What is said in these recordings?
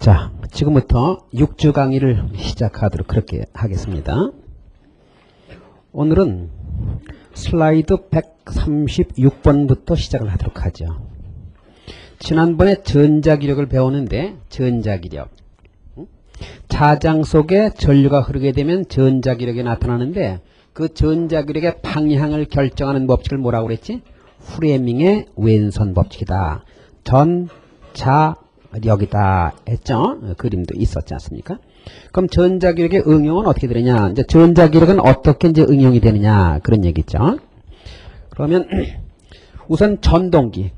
자, 지금부터 6주 강의를 시작하도록 그렇게 하겠습니다. 오늘은 슬라이드 136번부터 시작을 하도록 하죠. 지난번에 전자기력을 배우는데 전자기력, 자장 속에 전류가 흐르게 되면 전자기력이 나타나는데 그 전자기력의 방향을 결정하는 법칙을 뭐라고 그랬지? 프레밍의 왼손 법칙이다. 전자력이다 했죠? 그림도 있었지 않습니까? 그럼 전자기력의 응용은 어떻게 되느냐? 이제 전자기력은 어떻게 이제 응용이 되느냐? 그런 얘기죠. 그러면 우선 전동기라는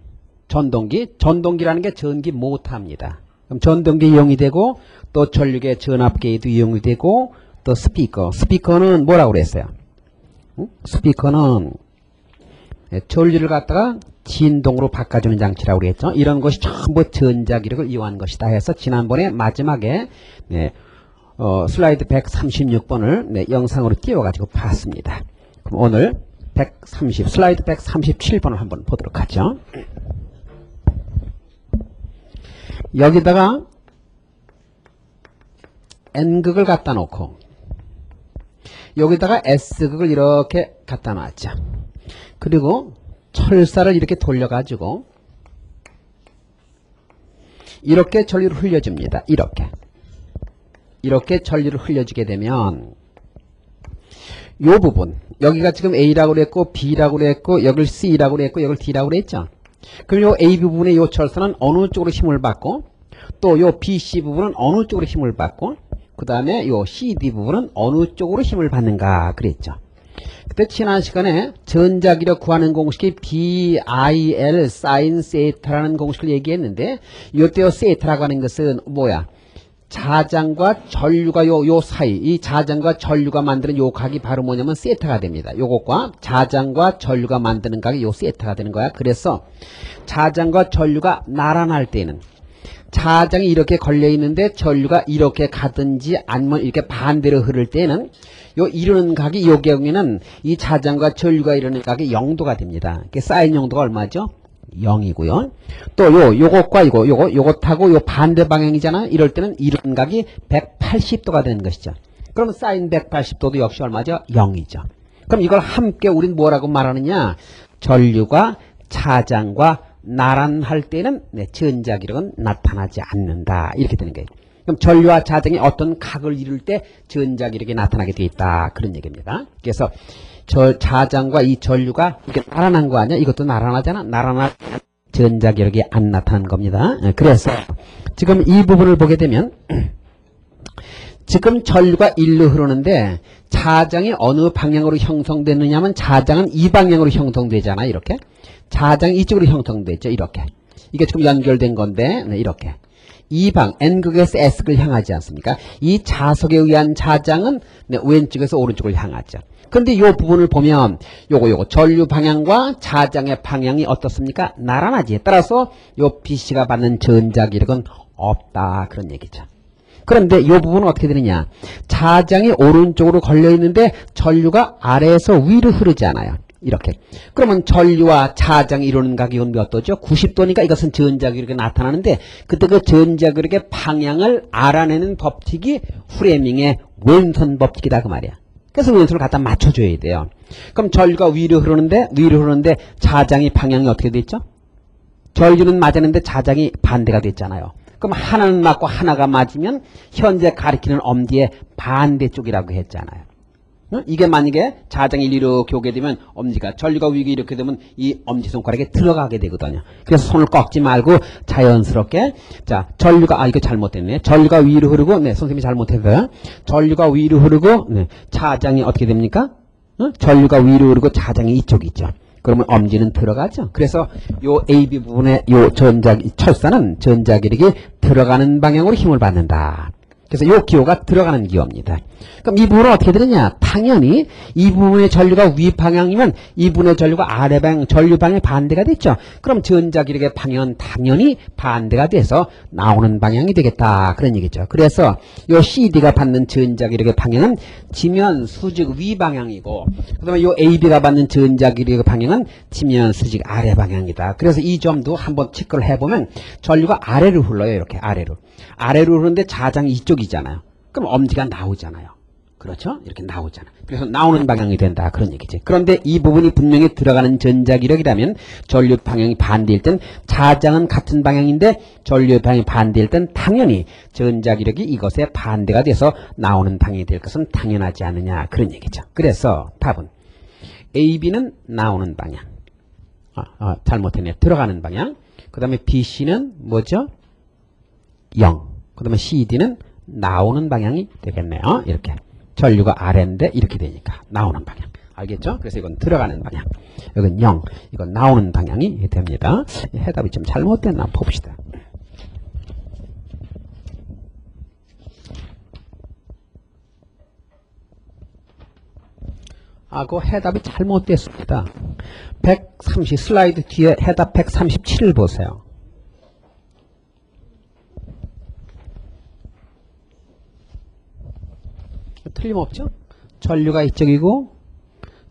게 전기 모터입니다. 그럼 전동기 이용이 되고 또 전류계 전압계도 이용이 되고 또 스피커는 뭐라고 그랬어요? 스피커는 전류를 갖다가 진동으로 바꿔주는 장치라고 그랬죠. 이런 것이 전부 전자기력을 이용한 것이다 해서 지난번에 마지막에 슬라이드 136번을 영상으로 띄워가지고 봤습니다. 그럼 오늘 슬라이드 137번을 한번 보도록 하죠. 여기다가 N극을 갖다 놓고 여기다가 S극을 이렇게 갖다 놨죠. 그리고 철사를 이렇게 돌려가지고 이렇게 전류를 흘려줍니다. 이렇게 전류를 흘려주게 되면 요 부분, 여기가 지금 A라고 그랬고 B라고 그랬고 여길 C라고 그랬고 여길 D라고 그랬죠. 그럼 요 A 부분의 요 철사는 어느 쪽으로 힘을 받고 또 요 BC 부분은 어느 쪽으로 힘을 받고 그 다음에 요 CD 부분은 어느 쪽으로 힘을 받는가 그랬죠. 그때 지난 시간에 전자기력 구하는 공식이 BIL sin 세타라는 공식을 얘기했는데 이때요 세타라고 하는 것은 뭐야? 자장과 전류가 요 사이, 이 자장과 전류가 만드는 요 각이 바로 뭐냐면 세타가 됩니다. 요것과 자장과 전류가 만드는 각이 요 세타가 되는 거야. 그래서 자장과 전류가 나란할 때는 자장이 이렇게 걸려 있는데 전류가 이렇게 가든지 아니면 이렇게 반대로 흐를 때는 요 이루는 각이 요 경우에는 이 자장과 전류가 이루는 각이 0도가 됩니다. 사인 0도가 얼마죠? 0이고요. 또 요것과 요것하고 요 반대 방향이잖아. 이럴 때는 이루는 각이 180도가 되는 것이죠. 그럼 사인 180도도 역시 얼마죠? 0이죠. 그럼 이걸 함께 우린 뭐라고 말하느냐? 전류가 자장과 나란할 때는 전자기력은 나타나지 않는다. 이렇게 되는 거예요. 그럼 전류와 자장이 어떤 각을 이룰 때 전자기력이 나타나게 되어 있다. 그런 얘기입니다. 그래서 자장과 이 전류가 이게 나란한 거 아니야? 이것도 나란하잖아. 나란한 전자기력이 안 나타난 겁니다. 그래서 지금 이 부분을 보게 되면 지금 전류가 일로 흐르는데 자장이 어느 방향으로 형성되느냐면 자장은 이 방향으로 형성되잖아. 이렇게. 자장이 이쪽으로 형성되죠. 이렇게. 이게 지금 연결된 건데 이렇게. N극에서 S극을 향하지 않습니까? 이 자석에 의한 자장은 왼쪽에서 오른쪽을 향하죠. 그런데 이 부분을 보면 요거 전류 방향과 자장의 방향이 어떻습니까? 나란하지. 따라서 요 BC가 받는 전자기력은 없다. 그런 얘기죠. 그런데 이 부분은 어떻게 되느냐? 자장이 오른쪽으로 걸려 있는데 전류가 아래에서 위로 흐르지 않아요. 이렇게. 그러면 전류와 자장이 이루는 각이 몇 도죠? 90도니까 이것은 전자기력이 나타나는데 그때 그 전자기력의 방향을 알아내는 법칙이 프레밍의 왼손 법칙이다 그 말이야. 그래서 왼손을 갖다 맞춰줘야 돼요. 그럼 전류가 위로 흐르는데 자장이 방향이 어떻게 됐죠? 전류는 맞았는데 자장이 반대가 됐잖아요. 그럼 하나는 맞고 하나가 맞으면 현재 가리키는 엄지의 반대쪽이라고 했잖아요. 이게 만약에 자장이 이렇게 오게 되면 엄지가 전류가 위로 이렇게 되면 이 엄지손가락에 들어가게 되거든요. 그래서 손을 꺾지 말고 자연스럽게 자 전류가 이거 잘못됐네. 전류가 위로 흐르고 선생님이 잘못했어요. 전류가 위로 흐르고 자장이 어떻게 됩니까? 전류가 위로 흐르고 자장이 이쪽이 있죠. 그러면 엄지는 들어가죠. 그래서 요 AB 부분의 요 철사는 전자기력이 들어가는 방향으로 힘을 받는다. 그래서 이 기호가 들어가는 기호입니다. 그럼 이 부분은 어떻게 되느냐? 당연히 이 부분의 전류가 위 방향이면 이 부분의 전류가 아래 방향, 전류 방향이 반대가 됐죠. 그럼 전자기력의 방향은 당연히 반대가 돼서 나오는 방향이 되겠다. 그런 얘기죠. 그래서 이 CD가 받는 전자기력의 방향은 지면 수직 위 방향이고, 그다음에 이 AB가 받는 전자기력의 방향은 지면 수직 아래 방향이다. 그래서 이 점도 한번 체크를 해보면 전류가 아래로 흘러요. 이렇게 아래로. 아래로 흐르는데 자장이 이쪽이잖아요. 그럼 엄지가 나오잖아요. 그렇죠? 이렇게 나오잖아. 그래서 나오는 방향이 된다. 그런 얘기지. 그런데 이 부분이 분명히 들어가는 전자기력이라면 전류 방향이 반대일 땐 자장은 같은 방향인데 전류 방향이 반대일 땐 당연히 전자기력이 이것에 반대가 돼서 나오는 방향이 될 것은 당연하지 않느냐. 그런 얘기죠. 그래서 답은 AB는 나오는 방향. 잘못했네. 들어가는 방향. 그 다음에 BC는 뭐죠? 0. 그 다음에 CD는 나오는 방향이 되겠네요. 이렇게. 전류가 아래인데 이렇게 되니까 나오는 방향. 알겠죠? 그래서 이건 들어가는 방향. 이건 0. 이건 나오는 방향이 됩니다. 해답이 좀 잘못됐나 한번 봅시다. 그 해답이 잘못됐습니다. 130 슬라이드 뒤에 해답 137을 보세요. 틀림없죠? 전류가 이쪽이고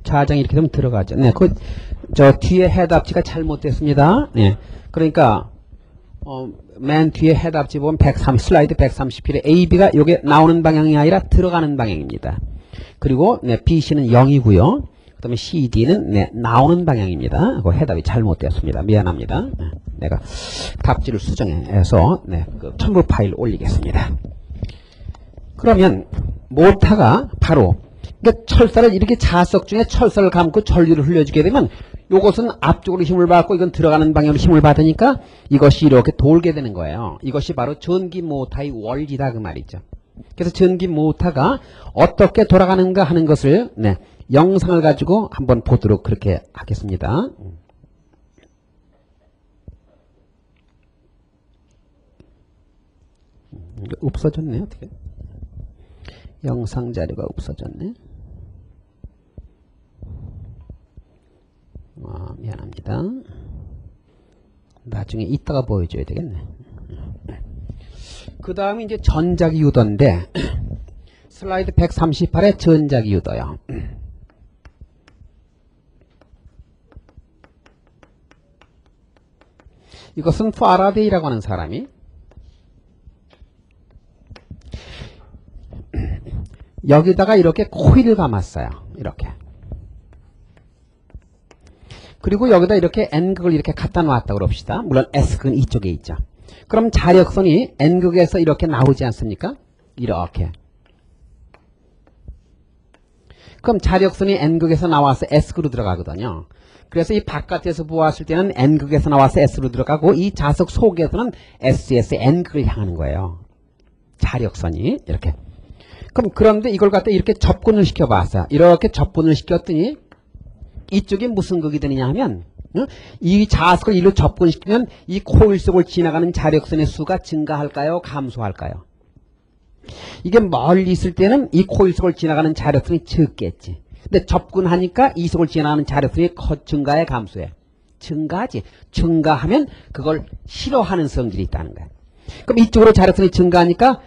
자장이 이렇게 되면 들어가죠. 네, 저 뒤에 해답지가 잘못됐습니다. 네, 그러니까 맨 뒤에 해답지 보면 슬라이드 131에 AB가 요게 나오는 방향이 아니라 들어가는 방향입니다. 그리고 네, BC는 0이고요. 그 다음에 CD는 네, 나오는 방향입니다. 그 해답이 잘못되었습니다. 미안합니다. 네, 내가 답지를 수정해서 네, 그 첨부 파일 올리겠습니다. 그러면 모타가 바로 그러니까 철사를 이렇게 자석 중에 철사를 감고 전류를 흘려주게 되면 요것은 앞쪽으로 힘을 받고 이건 들어가는 방향으로 힘을 받으니까 이것이 이렇게 돌게 되는 거예요. 이것이 바로 전기 모타의 원리다 그 말이죠. 그래서 전기 모타가 어떻게 돌아가는가 하는 것을 네, 영상을 가지고 한번 보도록 그렇게 하겠습니다. 없어졌네. 어떻게? 영상 자료가 없어졌네. 미안합니다. 나중에 이따가 보여줘야 되겠네. 그 다음에 이제 전자기 유도인데 슬라이드 138에 전자기 유도요. 이것은 파라데이라고 하는 사람이 여기다가 이렇게 코일을 감았어요. 이렇게. 그리고 여기다 이렇게 N극을 이렇게 갖다 놨다고 그럽시다. 물론 S극은 이쪽에 있죠. 그럼 자력선이 N극에서 이렇게 나오지 않습니까? 이렇게. 그럼 자력선이 N극에서 나와서 S극으로 들어가거든요. 그래서 이 바깥에서 보았을 때는 N극에서 나와서 S로 들어가고 이 자석 속에서는 S에서 N극을 향하는 거예요. 자력선이 이렇게. 그럼 그런데 이걸 갖다 이렇게 접근을 시켜봤어요. 이렇게 접근을 시켰더니 이쪽이 무슨 극이 되느냐 하면 이 자석을 이리로 접근시키면 이 코일 속을 지나가는 자력선의 수가 증가할까요? 감소할까요? 이게 멀리 있을 때는 이 코일 속을 지나가는 자력선이 적겠지. 근데 접근하니까 이 속을 지나가는 자력선이 증가해 감소해? 증가하지. 증가하면 그걸 싫어하는 성질이 있다는 거야. 그럼 이쪽으로 자력선이 증가하니까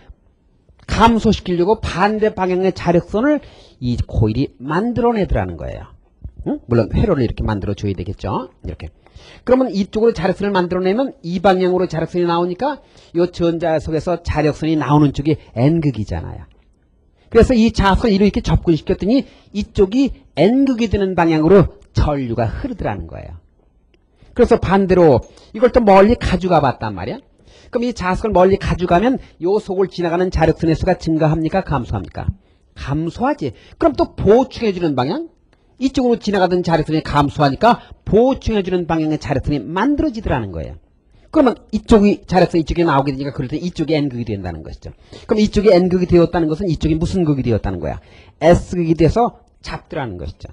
감소시키려고 반대 방향의 자력선을 이 코일이 만들어내더라는 거예요. 응? 물론 회로를 이렇게 만들어줘야 되겠죠. 이렇게. 그러면 이쪽으로 자력선을 만들어내면 이 방향으로 자력선이 나오니까 이 전자석에서 자력선이 나오는 쪽이 N극이잖아요. 그래서 이 자석을 이렇게 접근시켰더니 이쪽이 N극이 되는 방향으로 전류가 흐르더라는 거예요. 그래서 반대로 이걸 또 멀리 가져가 봤단 말이야. 그럼 이 자석을 멀리 가져가면 요 속을 지나가는 자력선의 수가 증가합니까? 감소합니까? 감소하지. 그럼 또 보충해주는 방향? 이쪽으로 지나가던 자력선이 감소하니까 보충해주는 방향의 자력선이 만들어지더라는 거예요. 그러면 이쪽이 자력선 이쪽에 나오게 되니까 그럴 때 이쪽이 N극이 된다는 것이죠. 그럼 이쪽이 N극이 되었다는 것은 이쪽이 무슨 극이 되었다는 거야? S극이 돼서 잡더라는 것이죠.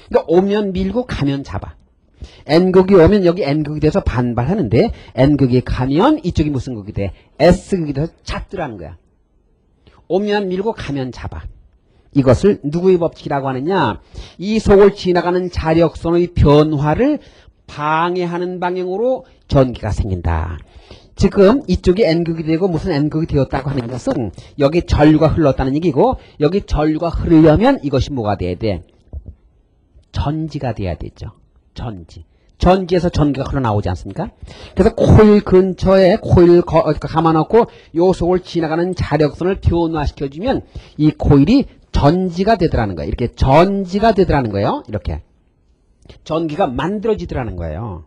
그러니까 오면 밀고 가면 잡아. N극이 오면 여기 N극이 돼서 반발하는데 N극이 가면 이쪽이 무슨 극이 돼? S극이 돼서 잡더라는 거야. 오면 밀고 가면 잡아. 이것을 누구의 법칙이라고 하느냐? 이 속을 지나가는 자력선의 변화를 방해하는 방향으로 전기가 생긴다. 지금 이쪽이 N극이 되고 무슨 N극이 되었다고 하는 것은 여기 전류가 흘렀다는 얘기고, 여기 전류가 흐르려면 이것이 뭐가 돼야 돼? 전지가 돼야 되죠. 전지. 전기에서 전기가 흘러나오지 않습니까? 그래서 코일 근처에 코일을 감아놓고 요 속을 지나가는 자력선을 변화시켜주면 이 코일이 전지가 되더라는 거예요. 이렇게 전지가 되더라는 거예요. 이렇게. 전기가 만들어지더라는 거예요.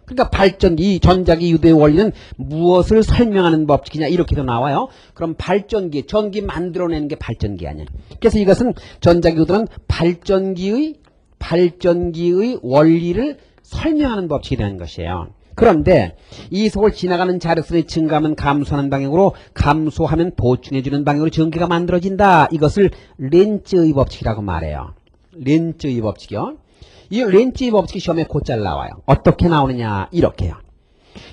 그러니까 발전기, 이 전자기 유도의 원리는 무엇을 설명하는 법칙이냐 이렇게도 나와요. 그럼 발전기, 전기 만들어내는 게 발전기 아니야. 그래서 이것은 전자기 유도는 발전기의 원리를 설명하는 법칙이 되는 것이에요. 그런데 이 속을 지나가는 자력선이 증가하면 감소하는 방향으로, 감소하면 보충해주는 방향으로 전기가 만들어진다. 이것을 렌츠의 법칙이라고 말해요. 렌츠의 법칙이요. 이 렌츠의 법칙이 시험에 곧잘 나와요. 어떻게 나오느냐, 이렇게요.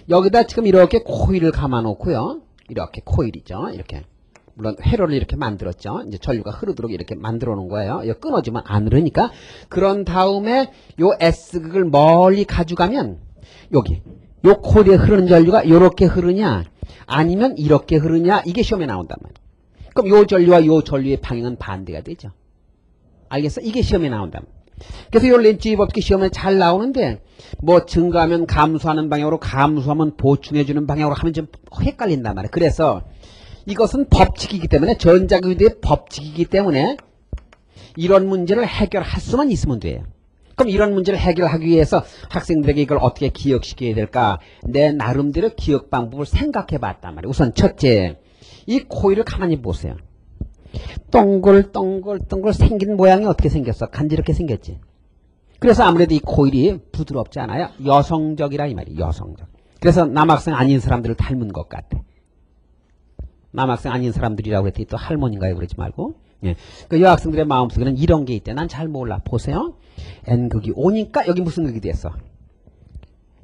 여기다 지금 이렇게 코일을 감아놓고요. 이렇게 코일이죠. 이렇게. 물론 회로를 이렇게 만들었죠. 이제 전류가 흐르도록 이렇게 만들어 놓은 거예요. 이거 끊어지면 안 흐르니까. 그런 다음에 요 S극을 멀리 가져가면 여기 요 코일에 흐르는 전류가 이렇게 흐르냐 아니면 이렇게 흐르냐, 이게 시험에 나온단 말이에요. 그럼 요 전류와 요 전류의 방향은 반대가 되죠. 알겠어? 이게 시험에 나온단 말이에요. 그래서 요 렌츠의 법칙이 시험에 잘 나오는데, 뭐 증가하면 감소하는 방향으로, 감소하면 보충해주는 방향으로 하면 좀 헷갈린단 말이에요. 그래서 이것은 법칙이기 때문에, 전자기유도의 법칙이기 때문에 이런 문제를 해결할 수만 있으면 돼요. 그럼 이런 문제를 해결하기 위해서 학생들에게 이걸 어떻게 기억시켜야 될까? 내 나름대로 기억 방법을 생각해 봤단 말이에요. 우선 첫째, 이 코일을 가만히 보세요. 동글동글 생긴 모양이 어떻게 생겼어? 간지럽게 생겼지. 그래서 아무래도 이 코일이 부드럽지 않아요? 여성적이라 이 말이에요. 여성적. 그래서 남학생 아닌 사람들을 닮은 것 같아. 남학생 아닌 사람들이라고 했더니 또 할머니인가요? 그러지 말고. 예. 그 여학생들의 마음속에는 이런 게 있대. 난 잘 몰라. 보세요. N극이 오니까 여기 무슨 극이 됐어?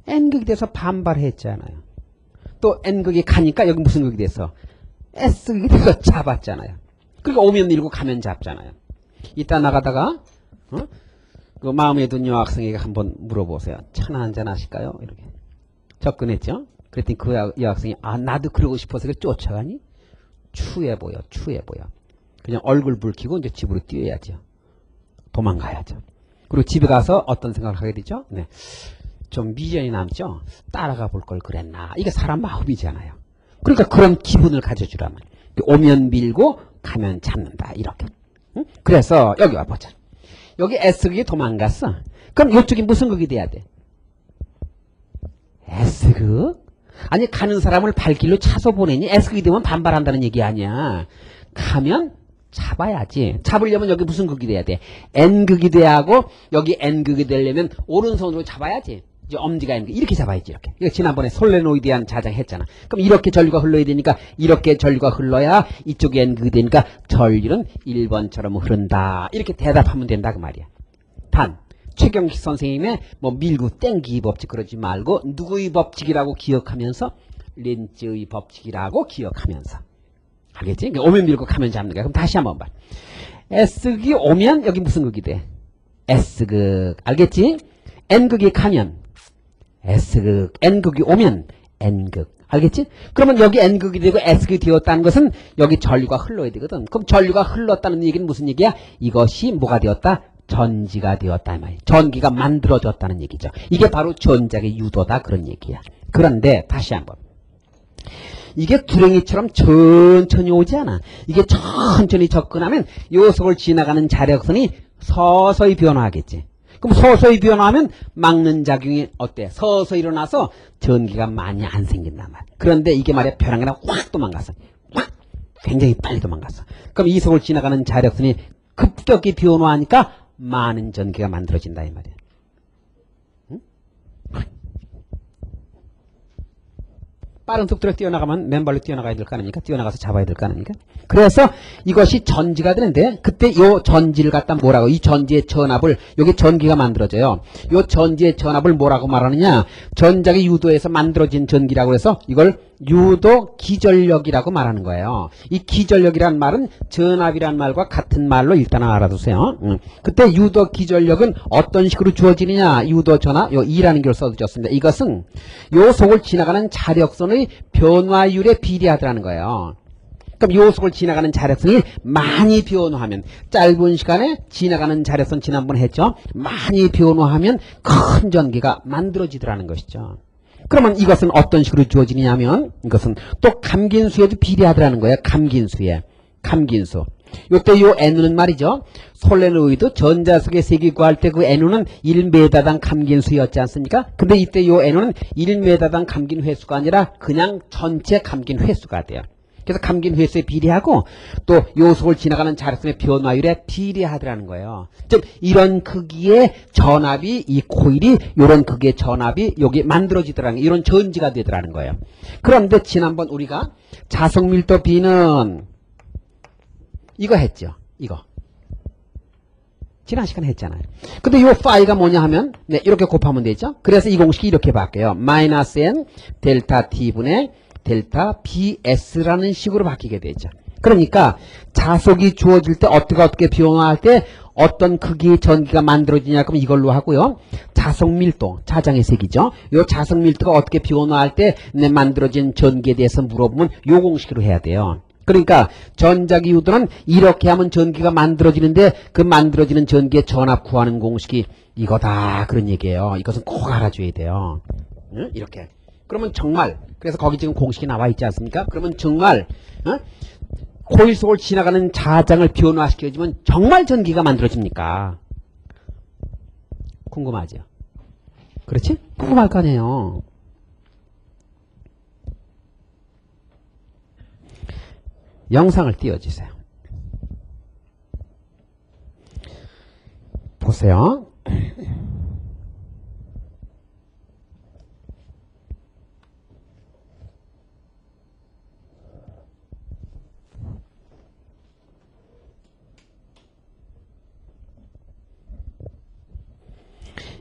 N극이 돼서 반발했잖아요. 또 N극이 가니까 여기 무슨 극이 됐어? S극이 돼서 잡았잖아요. 그러니까 오면 밀고 가면 잡잖아요. 이따 나가다가 그 마음에 든 여학생에게 한번 물어보세요. 차나 한잔 하실까요? 이렇게 접근했죠. 그랬더니 그 여학생이 나도 그러고 싶어서 그래 쫓아가니? 추해 보여. 그냥 얼굴 붉히고 이제 집으로 뛰어야죠. 도망가야죠. 그리고 집에 가서 어떤 생각을 하게 되죠? 네. 좀 미련이 남죠? 따라가 볼 걸 그랬나? 이게 사람 마음이잖아요. 그러니까 그런 기분을 가져주라면. 오면 밀고 가면 잡는다. 이렇게. 응? 그래서 여기 와보자. 여기 S극이 도망갔어. 그럼 이쪽이 무슨 극이 돼야 돼? S극? 아니 가는 사람을 발길로 차서 보내니 S극이 되면 반발한다는 얘기 아니야. 가면 잡아야지. 잡으려면 여기 무슨 극이 돼야 돼? N극이 돼야 하고, 여기 N극이 되려면 오른손으로 잡아야지. 이제 엄지가 N극 이렇게 잡아야지. 이렇게. 이거 지난번에 솔레노이드한 자장 했잖아. 그럼 이렇게 전류가 흘러야 되니까 이렇게 전류가 흘러야 이쪽에 N극이 되니까 전류는 1번처럼 흐른다. 이렇게 대답하면 된다 그 말이야. 단 최경식 선생님의 뭐 밀고 땡기기 법칙 그러지 말고 누구의 법칙이라고 기억하면서 렌츠의 법칙이라고 기억하면서. 알겠지? 오면 밀고 가면 잡는 거야. 그럼 다시 한번 봐. S극이 오면 여기 무슨 극이 돼? S극. 알겠지? N극이 가면 S극. N극이 오면 N극. 알겠지? 그러면 여기 N극이 되고 S극이 되었다는 것은 여기 전류가 흘러야 되거든. 그럼 전류가 흘렀다는 얘기는 무슨 얘기야? 이것이 뭐가 되었다? 전지가 되었다 이 말이야. 전기가 만들어졌다는 얘기죠. 이게 바로 전자기 유도다 그런 얘기야. 그런데 다시 한번. 이게 두랭이처럼 천천히 오지 않아. 이게 천천히 접근하면 요 속을 지나가는 자력선이 서서히 변화하겠지. 그럼 서서히 변화하면 막는 작용이 어때? 서서히 일어나서 전기가 많이 안 생긴단 말이야. 그런데 이게 말이야 변한 게 아니라 확 도망갔어. 확! 굉장히 빨리 도망갔어. 그럼 이 속을 지나가는 자력선이 급격히 변화하니까 많은 전기가 만들어진다 이 말이야. 응? 빠른 속도로 뛰어나가면 맨발로 뛰어나가야 될 거 아닙니까? 뛰어나가서 잡아야 될 거 아닙니까? 그래서 이것이 전지가 되는데 그때 요 전지를 갖다 뭐라고, 이 전지의 전압을, 여기 전기가 만들어져요. 요 전지의 전압을 뭐라고 말하느냐? 전자기 유도에서 만들어진 전기라고 해서 이걸 유도 기전력이라고 말하는 거예요. 이 기전력이란 말은 전압이란 말과 같은 말로 일단 알아두세요. 그때 유도 기전력은 어떤 식으로 주어지느냐? 유도 전압, 요 E라는 걸 써주셨습니다. 이것은 요 속을 지나가는 자력선의 변화율에 비례하더라는 거예요. 그럼 요 속을 지나가는 자력선이 많이 변화하면, 짧은 시간에 지나가는 자력선 지난번 했죠? 많이 변화하면 큰 전기가 만들어지더라는 것이죠. 그러면 이것은 어떤 식으로 주어지느냐면, 이것은 또 감긴수에도 비례하더라는 거예요. 감긴수에. 감긴수. 요때 요 N은 말이죠. 솔레노이드 전자석의 세기 구할 때 그 N은 1m당 감긴수였지 않습니까? 근데 이때 요 N은 1m당 감긴 횟수가 아니라 그냥 전체 감긴 횟수가 돼요. 그래서 감긴 횟수에 비례하고 또 요 속을 지나가는 자력선의 변화율에 비례하더라는 거예요. 즉 이런 크기의 전압이, 이 코일이 이런 크기의 전압이 여기 만들어지더라는 거예요. 이런 전지가 되더라는 거예요. 그런데 지난번 우리가 자석 밀도 B는 이거 했죠. 이거. 지난 시간에 했잖아요. 근데 요 파이가 뭐냐 하면 네, 이렇게 곱하면 되죠. 그래서 이 공식이 이렇게 바뀌어요. 마이너스 n 델타 t분의 델타 bs라는 식으로 바뀌게 되죠. 그러니까 자석이 주어질 때 어떻게 변화할 때 어떤 크기의 전기가 만들어지냐 그러면 이걸로 하고요. 자석 밀도, 자장의 색이죠. 요 자석 밀도가 어떻게 변화할 때 만들어진 전기에 대해서 물어보면 요 공식으로 해야 돼요. 그러니까 전자기 유도는 이렇게 하면 전기가 만들어지는데 그 만들어지는 전기의 전압 구하는 공식이 이거다 그런 얘기예요. 이것은 꼭 알아줘야 돼요. 응? 이렇게. 그러면 정말, 그래서 거기 지금 공식이 나와 있지 않습니까? 그러면 정말 코일 속을 지나가는 자장을 변화시켜주면 정말 전기가 만들어집니까? 궁금하죠? 그렇지? 궁금할 거 아니에요. 영상을 띄워주세요. 보세요.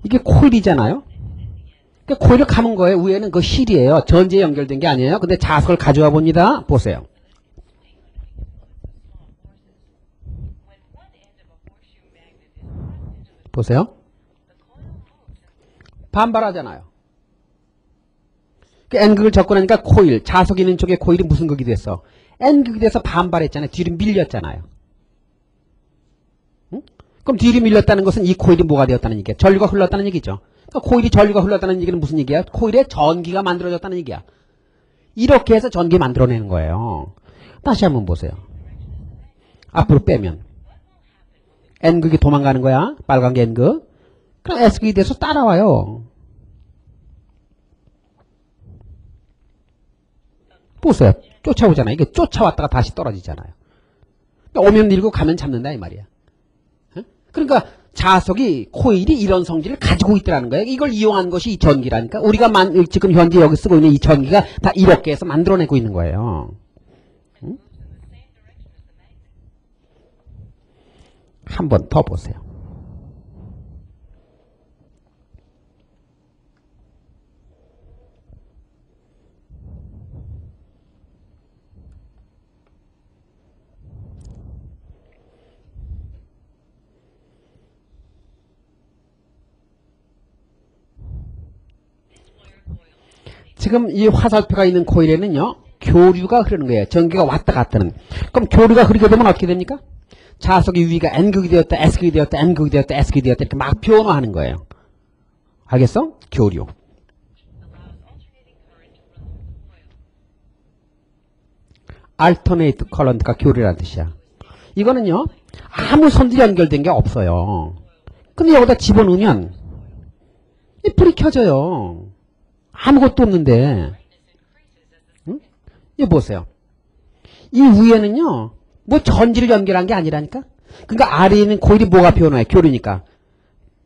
이게 코일이잖아요. 그러니까 코일을 감은 거예요. 위에는 그 실이에요. 전지에 연결된 게 아니에요. 근데 자석을 가져와 봅니다. 보세요. 보세요. 반발하잖아요. 그 N극을 접근하니까 코일, 자석이 있는 쪽에 코일이 무슨 극이 됐어? N극이 돼서 반발했잖아요. 뒤로 밀렸잖아요. 응? 그럼 뒤로 밀렸다는 것은 이 코일이 뭐가 되었다는 얘기야? 전류가 흘렀다는 얘기죠. 그러니까 코일이 전류가 흘렀다는 얘기는 무슨 얘기야? 코일에 전기가 만들어졌다는 얘기야. 이렇게 해서 전기 만들어내는 거예요. 다시 한번 보세요. 앞으로 빼면 N극이 도망가는 거야. 빨간 게 N극. 그럼 S극이 돼서 따라와요. 보세요. 쫓아오잖아요. 이게 쫓아왔다가 다시 떨어지잖아요. 그러니까 오면 밀고 가면 잡는다 이 말이야. 그러니까 자석이, 코일이 이런 성질을 가지고 있더라는 거예요. 이걸 이용한 것이 이 전기라니까. 우리가 지금 현재 여기 쓰고 있는 이 전기가 다 이렇게 해서 만들어내고 있는 거예요. 응? 한 번 더 보세요. 지금 이 화살표가 있는 코일에는요, 교류가 흐르는 거예요. 전기가 왔다 갔다 하는. 그럼 교류가 흐르게 되면 어떻게 됩니까? 자석의 위가 N극이 되었다, S극이 되었다, N극이 되었다, S극이 되었다 이렇게 막 변화하는 거예요. 알겠어? 교류. alternate current가 교류라는 뜻이야. 이거는요, 아무 선들이 연결된 게 없어요. 근데 여기다 집어넣으면 이 불이 켜져요. 아무것도 없는데. 응? 이거 보세요. 이 위에는요, 뭐 전지를 연결한 게 아니라니까? 그러니까 아래에 있는 코일이 뭐가 변화해? 교류니까.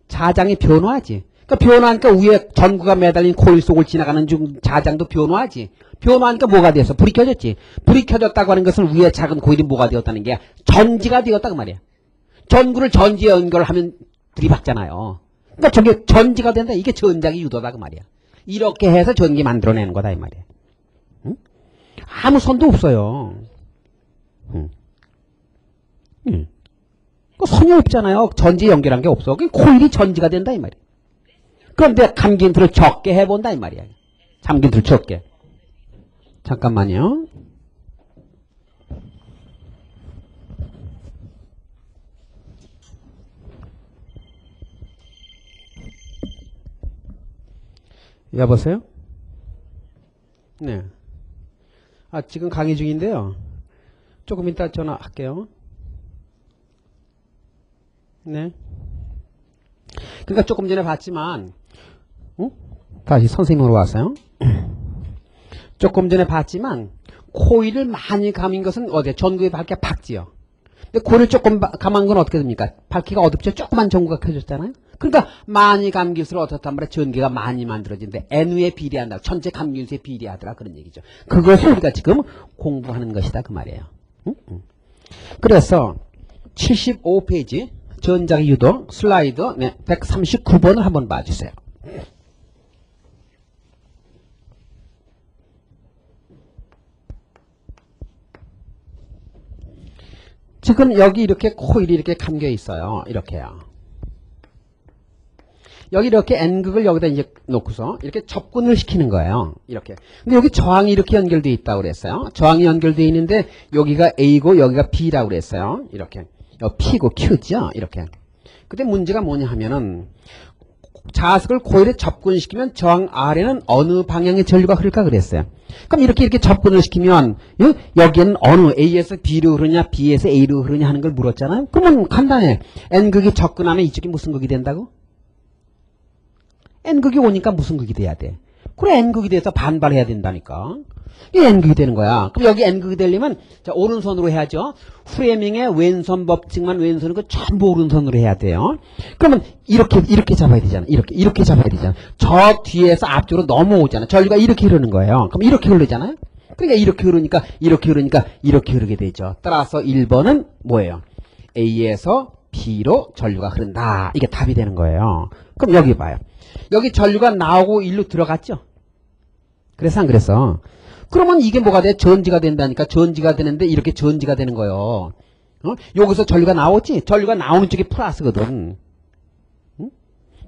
자장이 변화하지. 그러니까 변화하니까 위에 전구가 매달린 코일 속을 지나가는 중 자장도 변화하지. 변화하니까 뭐가 됐어? 불이 켜졌지. 불이 켜졌다고 하는 것은 위에 작은 코일이 뭐가 되었다는 게 전지가 되었다고 말이야. 전구를 전지에 연결하면 불이 밝잖아요. 그러니까 저게 전지가 된다. 이게 전자기 유도다 그 말이야. 이렇게 해서 전기 만들어내는 거다 이 말이야. 응? 아무 선도 없어요. 그 선이 없잖아요. 전지 연결한 게 없어. 그 코일이 전지가 된다 이 말이야. 그런데 감긴틀을 적게 해본다 이 말이야. 감긴틀 적게. 잠깐만요. 여보세요? 네. 지금 강의 중인데요. 조금 이따 전화할게요. 네. 그러니까 조금 전에 봤지만, 다시 선생님으로 왔어요. 조금 전에 봤지만, 코일을 많이 감은 것은 어디에? 전구의 밝기가 밝지요. 근데 코일을 조금 감은 건 어떻게 됩니까? 밝기가 어둡죠? 조그만 전구가 켜졌잖아요? 그러니까 많이 감길수록 어떻단 말이야? 전기가 많이 만들어진대. N우에 비례한다. 전체 감길수에 비례하더라. 그런 얘기죠. 그것을 우리가 지금 공부하는 것이다. 그 말이에요. 그래서 75페이지 전자기 유도 슬라이드 139번을 한번 봐주세요. 지금 여기 이렇게 코일이 이렇게 감겨 있어요. 이렇게요. 여기 이렇게 N극을 여기다 이제 놓고서 이렇게 접근을 시키는 거예요. 이렇게. 근데 여기 저항이 이렇게 연결되어 있다고 그랬어요. 저항이 연결되어 있는데 여기가 A고 여기가 B라고 그랬어요. 이렇게. 여기 P고 Q죠. 이렇게. 근데 문제가 뭐냐 하면은 자석을 코일에 접근시키면 저항 아래는 어느 방향의 전류가 흐를까 그랬어요. 그럼 이렇게 접근을 시키면 여기에는 어느 A에서 B로 흐르냐 B에서 A로 흐르냐 하는 걸 물었잖아요. 그러면 간단해. N극이 접근하면 이쪽이 무슨 극이 된다고? N극이 오니까 무슨 극이 돼야 돼? 그래, N극이 돼서 반발해야 된다니까. 이게 N극이 되는 거야. 그럼 여기 N극이 되려면 자, 오른손으로 해야죠. 프레밍의 왼손 법칙만 왼손은 그 전부 오른손으로 해야 돼요. 그러면 이렇게 잡아야 되잖아. 이렇게 잡아야 되잖아. 저 뒤에서 앞쪽으로 넘어오잖아. 전류가 이렇게 흐르는 거예요. 그럼 이렇게 흐르잖아요. 그러니까 이렇게 흐르니까 이렇게 흐르게 되죠. 따라서 1번은 뭐예요? A에서 B로 전류가 흐른다. 이게 답이 되는 거예요. 그럼 여기 봐요. 여기 전류가 나오고 일로 들어갔죠? 그래서 안 그랬어? 그러면 이게 뭐가 돼? 전지가 된다니까. 전지가 되는데 이렇게 전지가 되는 거예요. 여기서 전류가 나오지? 전류가 나오는 쪽이 플러스거든.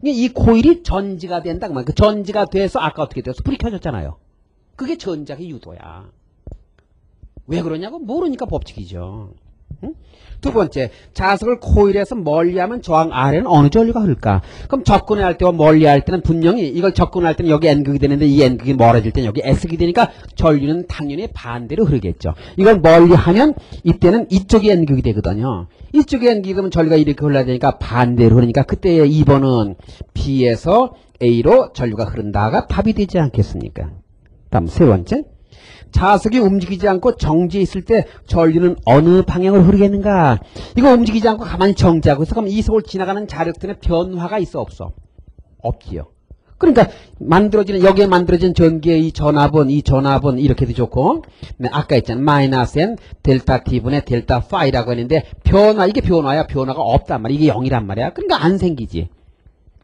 이 코일이 전지가 된다. 그 전지가 돼서 아까 어떻게 돼서 불이 켜졌잖아요. 그게 전자기 유도야. 왜 그러냐고? 모르니까 법칙이죠. 두 번째, 자석을 코일에서 멀리하면 저항 아래는 어느 전류가 흐를까? 그럼 접근할 때와 멀리할 때는 분명히 이걸 접근할 때는 여기 N극이 되는데 이 N극이 멀어질 때는 여기 S극이 되니까 전류는 당연히 반대로 흐르겠죠. 이걸 멀리하면 이때는 이쪽이 N극이 되거든요. 이쪽이 N극이 되면 전류가 이렇게 흘러야 되니까 반대로 흐르니까 그때 2번은 B에서 A로 전류가 흐른다가 답이 되지 않겠습니까? 다음 세 번째. 자석이 움직이지 않고 정지해 있을 때 전류는 어느 방향으로 흐르겠는가? 이거 움직이지 않고 가만히 정지하고 있어. 그럼 이 속을 지나가는 자력들의 변화가 있어 없어? 없지요. 그러니까 여기에 만들어진 전기의 이 전압은 이렇게도 좋고, 아까 있잖아. 마이너스 N 델타 T분의 델타 파이라고 했는데 이게 변화야. 변화가 없단 말이야. 이게 0이란 말이야. 그러니까 안 생기지.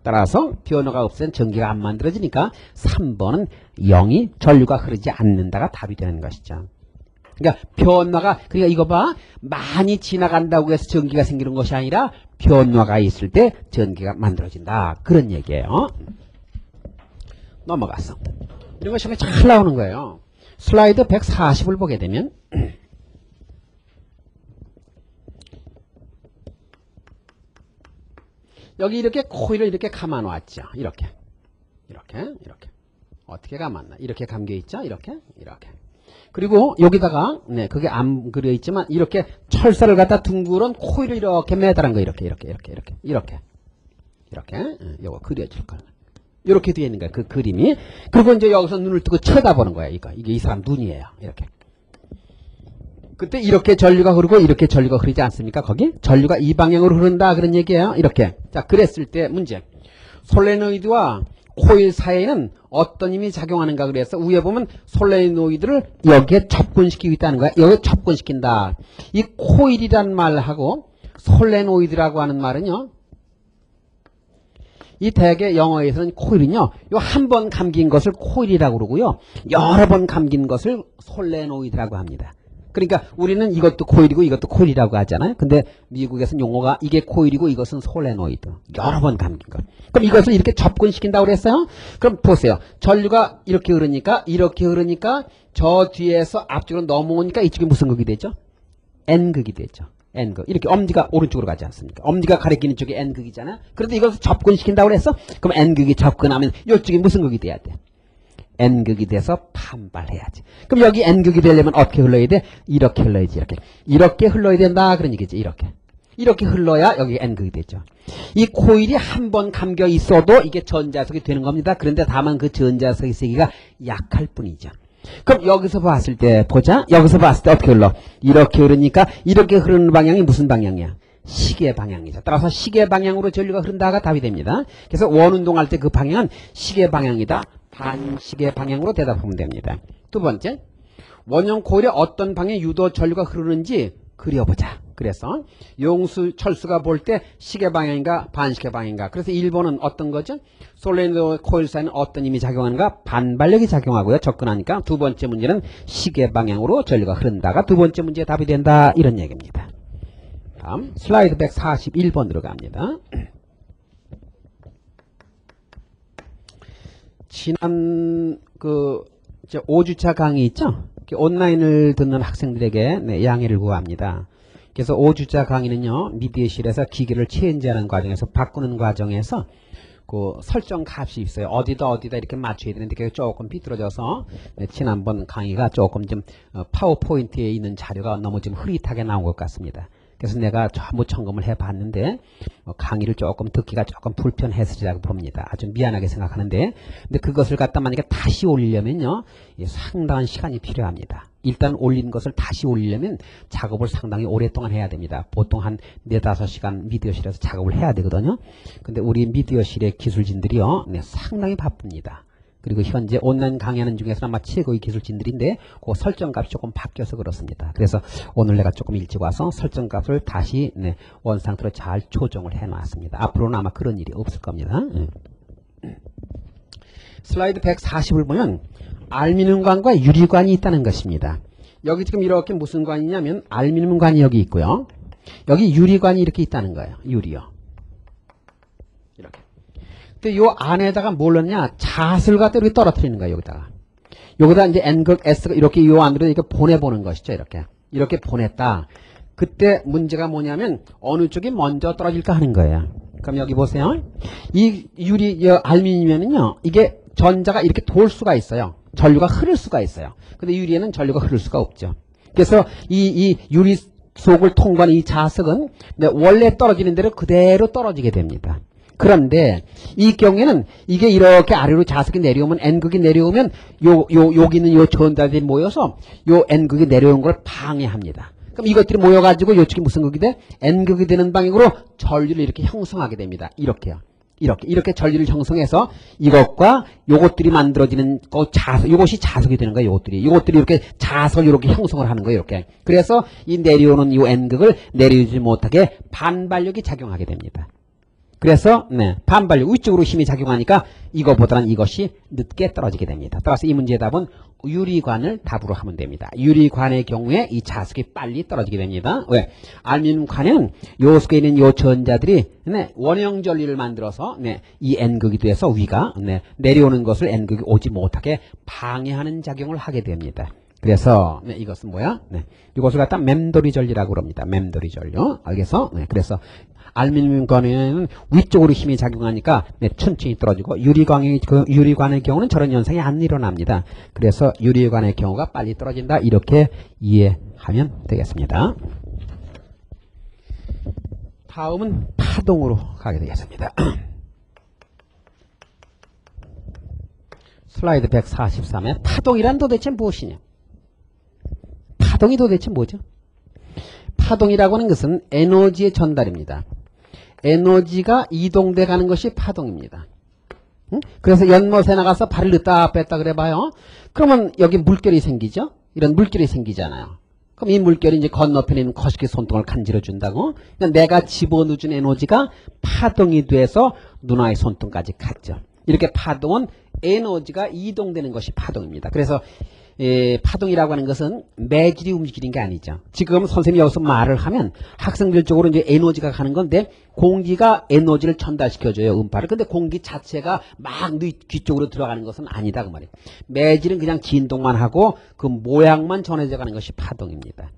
따라서 변화가 없으면 전기가 안 만들어지니까 3번은 0이 전류가 흐르지 않는다가 답이 되는 것이죠. 그러니까 그러니까 이거 봐. 많이 지나간다고 해서 전기가 생기는 것이 아니라 변화가 있을 때 전기가 만들어진다. 그런 얘기예요. 넘어갔어. 이런 거 시험에 잘 나오는 거예요. 슬라이드 140을 보게 되면 여기 이렇게 코일을 이렇게 감아 놓았죠. 이렇게. 어떻게 감았나? 이렇게 감겨 있죠? 이렇게. 그리고 여기다가, 그게 안 그려 있지만, 이렇게 철사를 갖다 둥그런 코일을 이렇게 매달은 거, 이렇게. 요거 그려줄 거야. 이렇게 되어 있는 거야, 그 그림이. 그리고 이제 여기서 눈을 뜨고 쳐다보는 거야, 이거. 이게 이 사람 눈이에요. 이렇게. 그때 이렇게 전류가 흐르고 이렇게 전류가 흐르지 않습니까? 거기 전류가 이 방향으로 흐른다 그런 얘기예요. 이렇게. 자, 그랬을 때 문제. 솔레노이드와 코일 사이에는 어떤 힘이 작용하는가 그래서 위에 보면 솔레노이드를 여기에 접근시키고 있다는 거야. 여기에 접근시킨다. 이 코일이란 말하고 솔레노이드라고 하는 말은요. 이 대개 영어에서는 코일은요, 요 한 번 감긴 것을 코일이라고 그러고요, 여러 번 감긴 것을 솔레노이드라고 합니다. 그러니까 우리는 이것도 코일이고 이것도 코일이라고 하잖아요. 근데 미국에서는 용어가 이게 코일이고 이것은 솔레노이드. 여러 번 감긴 것. 그럼 이것을 이렇게 접근시킨다고 그랬어요? 그럼 보세요. 전류가 이렇게 흐르니까 저 뒤에서 앞쪽으로 넘어오니까 이쪽이 무슨 극이 되죠? N극이 되죠. N극. 이렇게 엄지가 오른쪽으로 가지 않습니까? 엄지가 가리키는 쪽이 N극이잖아요. 그런데 이것을 접근시킨다고 그랬어? 그럼 N극이 접근하면 이쪽이 무슨 극이 돼야 돼? N극이 돼서 반발해야지. 그럼 여기 N극이 되려면 어떻게 흘러야 돼? 이렇게 흘러야지. 이렇게 흘러야 된다. 그런 얘기죠. 이렇게 흘러야 여기 N극이 되죠. 이 코일이 한 번 감겨 있어도 이게 전자석이 되는 겁니다. 그런데 다만 그 전자석의 세기가 약할 뿐이죠. 그럼 여기서 봤을 때 보자. 여기서 봤을 때 어떻게 흘러? 이렇게 흐르니까 이렇게 흐르는 방향이 무슨 방향이야? 시계 방향이죠. 따라서 시계 방향으로 전류가 흐른다가 답이 됩니다. 그래서 원운동할 때 그 방향은 시계 방향이다. 반시계 방향으로 대답하면 됩니다. 두 번째, 원형 코일에 어떤 방향에 유도 전류가 흐르는지 그려보자. 그래서 용수, 철수가 볼 때 시계 방향인가 반시계 방향인가. 그래서 1번은 어떤 거죠? 솔레노이드 코일 사이는 어떤 힘이 작용하는가? 반발력이 작용하고요. 접근하니까. 두 번째 문제는 시계 방향으로 전류가 흐른다가 두 번째 문제의 답이 된다. 이런 얘기입니다. 다음 슬라이드 141번으로 갑니다. 지난 5주차 강의 있죠? 온라인을 듣는 학생들에게 양해를 구합니다. 그래서 5주차 강의는요, 미디어실에서 기기를 체인지하는 과정에서 바꾸는 과정에서 그 설정 값이 있어요. 어디다 이렇게 맞춰야 되는데 그게 조금 비뚤어져서 지난번 강의가 조금 좀 파워포인트에 있는 자료가 너무 좀 흐릿하게 나온 것 같습니다. 그래서 내가 전부 점검을 해봤는데 강의를 조금 듣기가 조금 불편했으리라고 봅니다. 아주 미안하게 생각하는데, 근데 그것을 갖다 만약에 다시 올리려면요, 상당한 시간이 필요합니다. 일단 올린 것을 다시 올리려면 작업을 상당히 오랫동안 해야 됩니다. 보통 한 4-5시간 미디어실에서 작업을 해야 되거든요. 근데 우리 미디어실의 기술진들이요, 상당히 바쁩니다. 그리고 현재 온라인 강의하는 중에서 아마 최고의 기술진들인데 그 설정값이 조금 바뀌어서 그렇습니다. 그래서 오늘 내가 조금 일찍 와서 설정값을 다시 원상태로 잘 조정을 해놨습니다. 앞으로는 아마 그런 일이 없을 겁니다. 슬라이드 140을 보면 알루미늄관과 유리관이 있다는 것입니다. 여기 지금 이렇게 무슨 관이냐면 알루미늄관이 여기 있고요. 여기 유리관이 이렇게 있다는 거예요. 유리요. 이렇게. 근데 요 안에다가 뭘 넣냐? 잣을 갖다 이렇게 떨어뜨리는 거예요. 여기다 이제 N극, S가 이렇게 요 안으로 이렇게 보내보는 것이죠. 이렇게 보냈다. 그때 문제가 뭐냐면 어느 쪽이 먼저 떨어질까 하는 거예요. 그럼 여기 보세요. 이 알루미늄에는요, 이게 전자가 이렇게 돌 수가 있어요. 전류가 흐를 수가 있어요. 근데 유리에는 전류가 흐를 수가 없죠. 그래서 이 유리 속을 통과하는 이 자석은 원래 떨어지는 대로 그대로 떨어지게 됩니다. 그런데 이 경우에는 이게 이렇게 아래로 자석이 내려오면 N극이 내려오면 여기 있는 요 전자들이 모여서 요 N극이 내려오는 걸 방해합니다. 그럼 이것들이 모여가지고 요쪽이 무슨 극이 돼? N극이 되는 방향으로 전류를 이렇게 형성하게 됩니다. 이렇게요. 이렇게 전류를 형성해서 이것과 요것들이 만들어지는 요것이 자석이 되는 거예요. 요것들이 이렇게 자석을 이렇게 형성을 하는 거예요. 이렇게. 그래서 이 내려오는 요 N극을 내려오지 못하게 반발력이 작용하게 됩니다. 그래서 반발력 위쪽으로 힘이 작용하니까 이것보다는 이것이 늦게 떨어지게 됩니다. 따라서 이 문제의 답은 유리관을 답으로 하면 됩니다. 유리관의 경우에 이 자석이 빨리 떨어지게 됩니다. 왜? 알루미늄관에는 요 속에 있는 요 전자들이 원형 전류를 만들어서 이 N극이 돼서 위가 내려오는 것을 N극이 오지 못하게 방해하는 작용을 하게 됩니다. 그래서 이것은 뭐야? 이것을 갖다 맴돌이 전류라고 합니다. 맴돌이 전류. 알겠어? 그래서 알루미늄관에는 위쪽으로 힘이 작용하니까 천천히 떨어지고 유리관의 경우는 저런 현상이 안 일어납니다. 그래서 유리관의 경우가 빨리 떨어진다. 이렇게 이해하면 되겠습니다. 다음은 파동으로 가게 되겠습니다. 슬라이드 143에 파동이란 도대체 무엇이냐? 파동이 도대체 뭐죠? 파동이라고 하는 것은 에너지의 전달입니다. 에너지가 이동돼 가는 것이 파동입니다. 그래서 연못에 나가서 발을 넣다 뺐다 그래 봐요. 그러면 여기 물결이 생기죠? 이런 물결이 생기잖아요. 그럼 이 물결이 이제 건너편에 있는 거시기 손등을 간지러 준다고. 그러니까 내가 집어넣어준 에너지가 파동이 돼서 누나의 손등까지 갔죠. 이렇게 파동은 에너지가 이동되는 것이 파동입니다. 그래서 파동이라고 하는 것은 매질이 움직이는 게 아니죠. 지금 선생님이 여기서 말을 하면 학생들 쪽으로 이제 에너지가 가는 건데 공기가 에너지를 전달시켜줘요. 음파를. 근데 공기 자체가 막 귀 쪽으로 들어가는 것은 아니다 그 말이에요. 매질은 그냥 진동만 하고 그 모양만 전해져 가는 것이 파동입니다.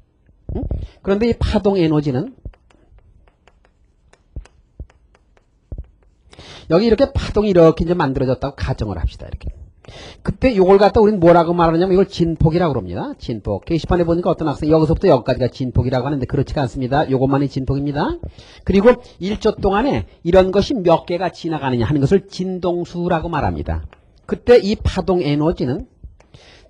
응? 그런데 이 파동 에너지는 여기 이렇게 파동이 이렇게 이제 만들어졌다고 가정을 합시다. 이렇게. 그때 요걸 갖다 우리는 뭐라고 말하냐면 이걸 진폭이라고 그럽니다. 진폭. 게시판에 보니까 어떤 학생이 여기서부터 여기까지가 진폭이라고 하는데 그렇지가 않습니다. 요것만이 진폭입니다. 그리고 1초 동안에 이런 것이 몇 개가 지나가느냐 하는 것을 진동수라고 말합니다. 그때 이 파동 에너지는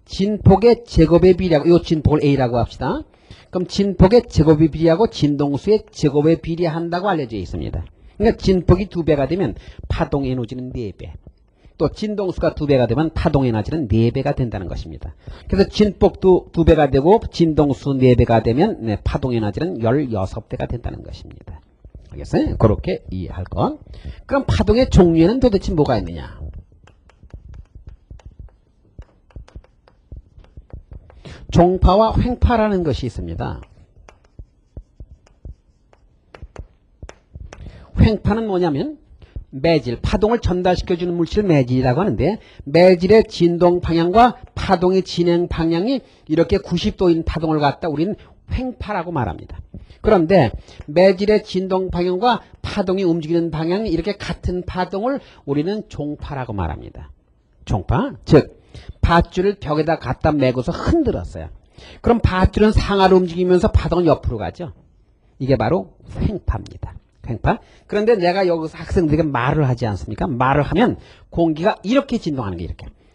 진폭의 제곱에 비례하고 요 진폭을 A라고 합시다. 그럼 진폭의 제곱에 비례하고 진동수의 제곱에 비례한다고 알려져 있습니다. 그러니까 진폭이 2배가 되면 파동 에너지는 4배. 또 진동수가 2배가 되면 파동 에너지는 4배가 된다는 것입니다. 그래서 진폭도 2배가 되고 진동수 4배가 되면 파동 에너지는 16배가 된다는 것입니다. 알겠어요? 그렇게 이해할 것. 그럼 파동의 종류에는 도대체 뭐가 있느냐? 종파와 횡파라는 것이 있습니다. 횡파는 뭐냐면 매질, 파동을 전달시켜주는 물질을 매질이라고 하는데 매질의 진동 방향과 파동의 진행 방향이 이렇게 90도인 파동을 갖다 우리는 횡파라고 말합니다. 그런데 매질의 진동 방향과 파동이 움직이는 방향이 이렇게 같은 파동을 우리는 종파라고 말합니다. 종파, 즉 밧줄을 벽에다 갖다 메고서 흔들었어요. 그럼 밧줄은 상하로 움직이면서 파동은 옆으로 가죠. 이게 바로 횡파입니다. 횡파. 그런데 내가 여기서 학생들에게 말을 하지 않습니까? 말을 하면 공기가 이렇게 진동하는 게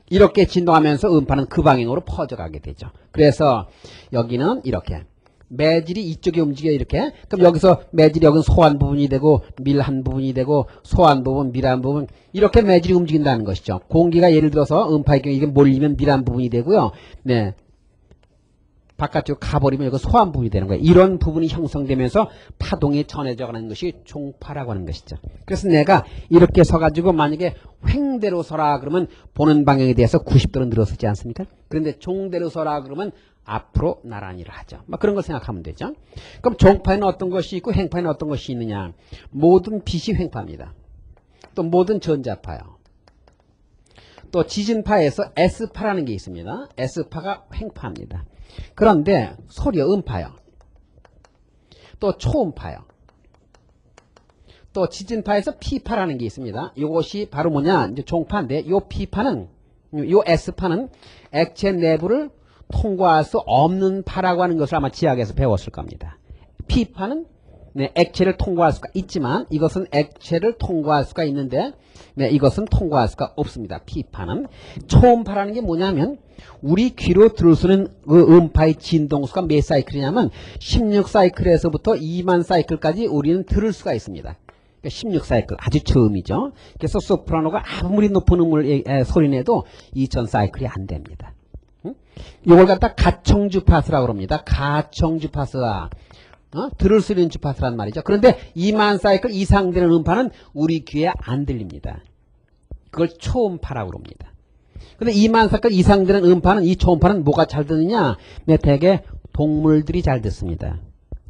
이렇게 진동하면서 음파는 그 방향으로 퍼져가게 되죠. 그래서 여기는 이렇게 매질이 이쪽에 움직여 이렇게. 그럼 여기서 매질이 여기는 소한 부분이 되고 밀한 부분이 되고 소한 부분, 밀한 부분 이렇게 매질이 움직인다는 것이죠. 공기가 예를 들어서 음파의 경우 이게 몰리면 밀한 부분이 되고요. 네. 바깥쪽으로 가버리면 이거 소한 부분이 되는 거예요. 이런 부분이 형성되면서 파동이 전해져 가는 것이 종파라고 하는 것이죠. 그래서 내가 이렇게 서가지고 만약에 횡대로 서라 그러면 보는 방향에 대해서 90도로 늘어서지 않습니까? 그런데 종대로 서라 그러면 앞으로 나란히를 하죠. 막 그런 걸 생각하면 되죠. 그럼 종파에는 어떤 것이 있고 횡파에는 어떤 것이 있느냐? 모든 빛이 횡파입니다. 또 모든 전자파요. 또 지진파에서 S파라는 게 있습니다. S파가 횡파입니다. 그런데 소리요, 음파요. 또 초음파요. 또 지진파에서 P파라는 게 있습니다. 이것이 바로 뭐냐? 이제 종파인데, 요 P파는, 요 S파는 액체 내부를 통과할 수 없는 파라고 하는 것을 아마 지학에서 배웠을 겁니다. P파는 액체를 통과할 수가 있지만 이것은 액체를 통과할 수가 있는데 이것은 통과할 수가 없습니다. P파는. 초음파라는 게 뭐냐면 우리 귀로 들을 수 있는 그 음파의 진동수가 몇 사이클이냐면 16사이클에서부터 2만 사이클까지 우리는 들을 수가 있습니다. 16사이클 아주 처음이죠. 그래서 소프라노가 아무리 높은 음을 소리 내도 2000사이클이 안 됩니다. 이걸 갖다 가청주파수라고 합니다. 가청주파수가 들을 수 있는 주파수란 말이죠. 그런데 2만 사이클 이상 되는 음파는 우리 귀에 안 들립니다. 그걸 초음파라고 합니다. 근데 2만 사이클 이상 되는 음파는, 이 초음파는 뭐가 잘 듣느냐? 대개 동물들이 잘 듣습니다.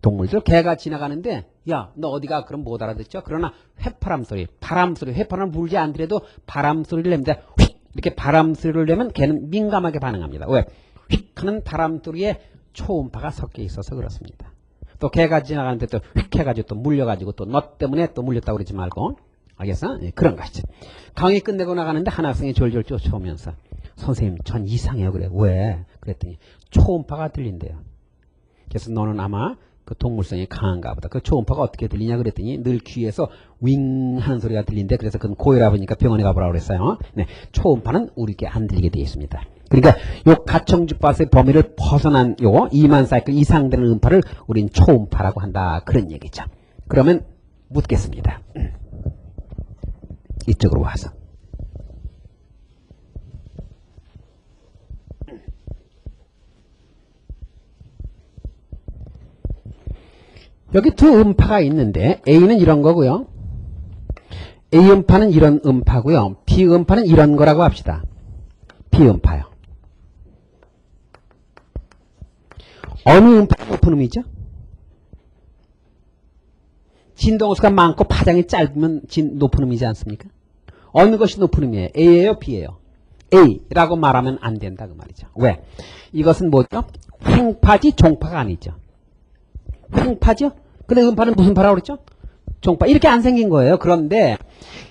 동물들, 개가 지나가는데 야, 너 어디가? 그럼 못 알아듣죠? 그러나 휘파람 소리, 바람 소리, 휘파람을 불지 않더라도 바람 소리를 냅니다. 휙! 이렇게 바람 소리를 내면 개는 민감하게 반응합니다. 왜? 휙! 하는 바람 소리에 초음파가 섞여 있어서 그렇습니다. 또 개가 지나가는데 또 휙 해가지고 또 물려가지고 또 너 때문에 또 물렸다고 그러지 말고. 알겠어? 네, 그런 것이죠. 강의 끝내고 나가는데 한 학생이 졸졸 쫓아오면서 선생님 전 이상해요. 그래. 왜? 그랬더니 초음파가 들린대요. 그래서 너는 아마 그 동물성이 강한가 보다. 그 초음파가 어떻게 들리냐 그랬더니 늘 귀에서 윙 하는 소리가 들린대. 그래서 그건 고혈압 보니까 병원에 가보라고 그랬어요. 네, 초음파는 우리께 안 들리게 되어 있습니다. 그러니까 요 가청주파수의 범위를 벗어난 요 2만 사이클 이상 되는 음파를 우린 초음파라고 한다. 그런 얘기죠. 그러면 묻겠습니다. 이쪽으로 와서. 여기 두 음파가 있는데 A는 이런 거고요. A 음파는 이런 음파고요. B 음파는 이런 거라고 합시다. B 음파요. 어느 음파가 높은 음이죠? 진동수가 많고 파장이 짧으면 높은 음이지 않습니까? 어느 것이 높은 음이에요? A예요? B예요? A라고 말하면 안 된다 그 말이죠. 왜? 이것은 뭐죠? 횡파지 종파가 아니죠. 횡파죠? 근데 음파는 무슨 파라고 그랬죠? 종파. 이렇게 안 생긴 거예요. 그런데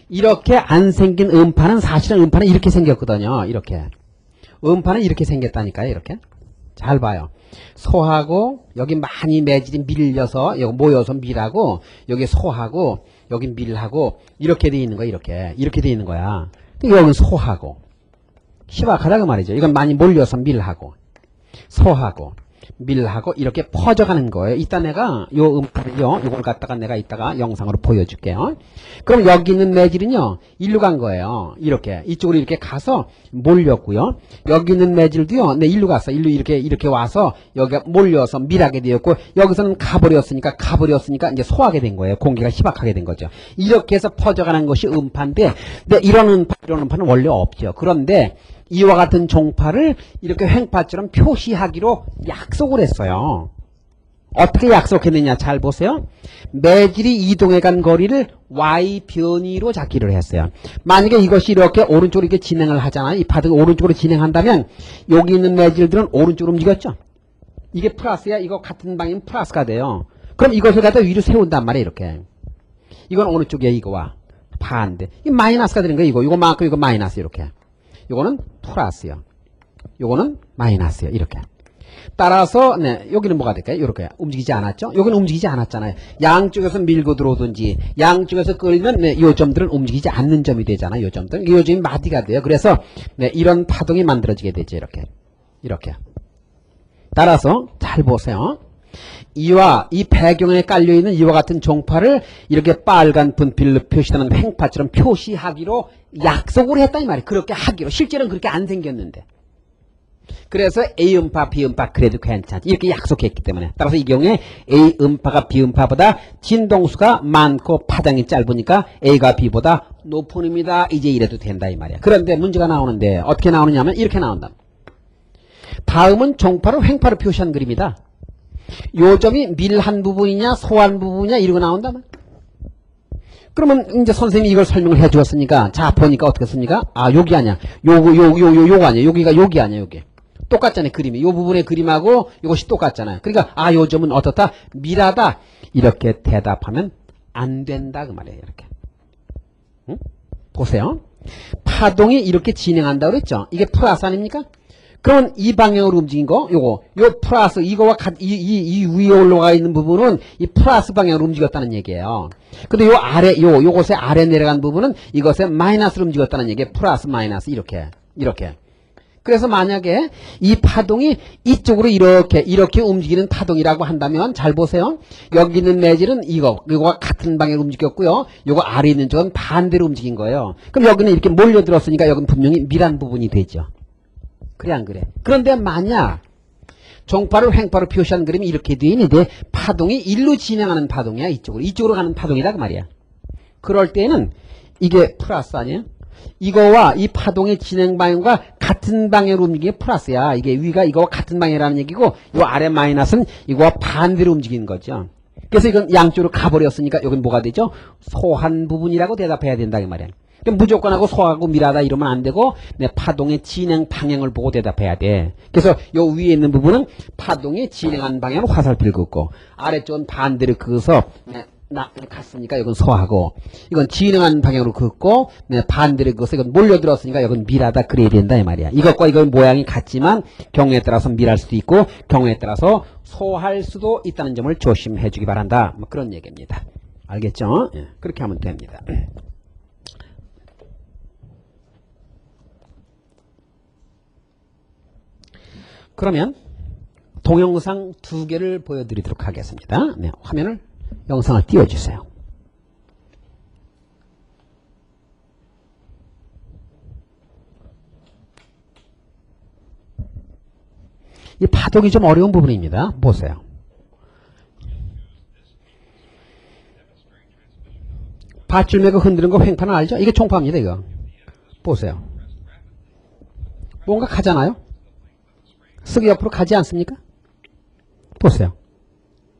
이렇게 안 생긴 음파는 사실은 음파는 이렇게 생겼거든요. 이렇게. 음파는 이렇게 생겼다니까요. 이렇게. 잘 봐요. 소하고 여기 많이 매질이 밀려서 여기 모여서 밀하고 여기 소하고 여기 밀하고 이렇게 돼 있는 거야. 이렇게 돼 있는 거야. 여기는 소하고 희박하다 그 말이죠. 이건 많이 몰려서 밀하고 소하고 밀하고 이렇게 퍼져가는 거예요. 이따 내가 요 음파를요, 요걸 갖다가 내가 이따가 영상으로 보여줄게요. 그럼 여기 있는 매질은요, 일로 간 거예요. 이렇게 이쪽으로 이렇게 가서 몰렸고요. 여기 있는 매질도요, 네 일로 갔어. 일로 이렇게 와서 여기가 몰려서 밀하게 되었고 여기서는 가버렸으니까 이제 소하게 된 거예요. 공기가 희박하게 된 거죠. 이렇게 해서 퍼져가는 것이 음파인데, 네, 이런 음파는 원래 없죠. 그런데 이와 같은 종파를 이렇게 횡파처럼 표시하기로 약속을 했어요. 어떻게 약속했느냐 잘 보세요. 매질이 이동해 간 거리를 y 변위로 잡기를 했어요. 만약에 이것이 이렇게 오른쪽으로 이렇게 진행을 하잖아요. 이 파동이 오른쪽으로 진행한다면 여기 있는 매질들은 오른쪽으로 움직였죠. 이게 플러스야. 이거 같은 방향이면 플러스가 돼요. 그럼 이것을 갖다 위로 세운단 말이에요. 이렇게. 이건 어느 쪽이야 이거와 반대. 이 마이너스가 되는 거예요. 이거만큼 이거 마이너스 이렇게. 요거는 플러스요. 요거는 마이너스요. 이렇게. 따라서 네, 여기는 뭐가 될까요? 이렇게 움직이지 않았죠? 여기는 움직이지 않았잖아요. 양쪽에서 밀고 들어오든지 양쪽에서 끌면 네, 요 점들은 움직이지 않는 점이 되잖아요. 요 점들은 요 점이 마디가 돼요. 그래서 네, 이런 파동이 만들어지게 되죠. 이렇게. 따라서 잘 보세요. 이와 이 배경에 깔려있는 이와 같은 종파를 이렇게 빨간 분필로 표시하는 횡파처럼 표시하기로 약속을 했다 이 말이에요. 그렇게 하기로. 실제로는 그렇게 안 생겼는데. 그래서 A 음파, B 음파 그래도 괜찮지. 이렇게 약속했기 때문에. 따라서 이 경우에 A 음파가 B 음파보다 진동수가 많고 파장이 짧으니까 A가 B보다 높은 음이다. 이제 이래도 된다 이 말이야. 그런데 문제가 나오는데 어떻게 나오느냐면 이렇게 나온다. 다음은 종파를 횡파로 표시한 그림이다. 요점이 밀한 부분이냐 소한 부분이냐 이러고 나온다면 그러면 이제 선생님이 이걸 설명을 해 주었으니까 자 보니까 어떻게 씁니까? 아 여기 아니야 요거 아니야 여기가 여기 아니야 여기 똑같잖아요 그림이 요 부분의 그림하고 이것이 똑같잖아요. 그러니까 아 요점은 어떻다 밀하다 이렇게 대답하면 안 된다 그 말이에요. 이렇게 응? 보세요. 파동이 이렇게 진행한다고 그랬죠. 이게 플러스 아닙니까? 그러면 이 방향으로 움직인 거, 요 플러스, 이거와 이 위에 올라가 있는 부분은 이 플러스 방향으로 움직였다는 얘기예요. 근데 요 아래, 요것에 아래 내려간 부분은 이것에 마이너스로 움직였다는 얘기예요. 플러스, 마이너스, 이렇게. 그래서 만약에 이 파동이 이쪽으로 이렇게 움직이는 파동이라고 한다면 잘 보세요. 여기 있는 매질은 이거와 같은 방향으로 움직였고요. 요거 아래 있는 쪽은 반대로 움직인 거예요. 그럼 여기는 이렇게 몰려들었으니까 여기는 분명히 밀한 부분이 되죠. 그래 안 그래? 그런데 만약 종파를 횡파로 표시한 그림이 이렇게 되어 있는데 파동이 일로 진행하는 파동이야. 이쪽으로 가는 파동이다 그 말이야. 그럴 때는 이게 플러스 아니에요? 이거와 이 파동의 진행 방향과 같은 방향으로 움직이는 게 플러스야. 이게 위가 이거와 같은 방향이라는 얘기고 이 아래 마이너스는 이거와 반대로 움직이는 거죠. 그래서 이건 양쪽으로 가버렸으니까 여긴 뭐가 되죠? 소한 부분이라고 대답해야 된다 그 말이야. 무조건 하고 소하고 밀하다 이러면 안 되고 내 파동의 진행 방향을 보고 대답해야 돼. 그래서 요 위에 있는 부분은 파동이 진행한 방향으로 화살표를 긋고 아래쪽은 반대로 그어서 갔으니까 이건 소하고 이건 진행한 방향으로 긋고 반대로 그어서 이건 몰려들었으니까 이건 밀하다 그래야 된다 이 말이야. 이것과 이건 모양이 같지만 경우에 따라서 밀할 수도 있고 경우에 따라서 소할 수도 있다는 점을 조심해 주기 바란다. 뭐 그런 얘기입니다. 알겠죠? 예, 그렇게 하면 됩니다. 그러면 동영상 2개를 보여드리도록 하겠습니다. 네, 화면을 영상을 띄워주세요. 이 파동이 좀 어려운 부분입니다. 보세요. 밧줄매고 흔드는 거 횡파는 알죠? 이게 총파입니다, 이거. 보세요. 뭔가 가잖아요? 쓰기 옆으로 가지 않습니까? 보세요.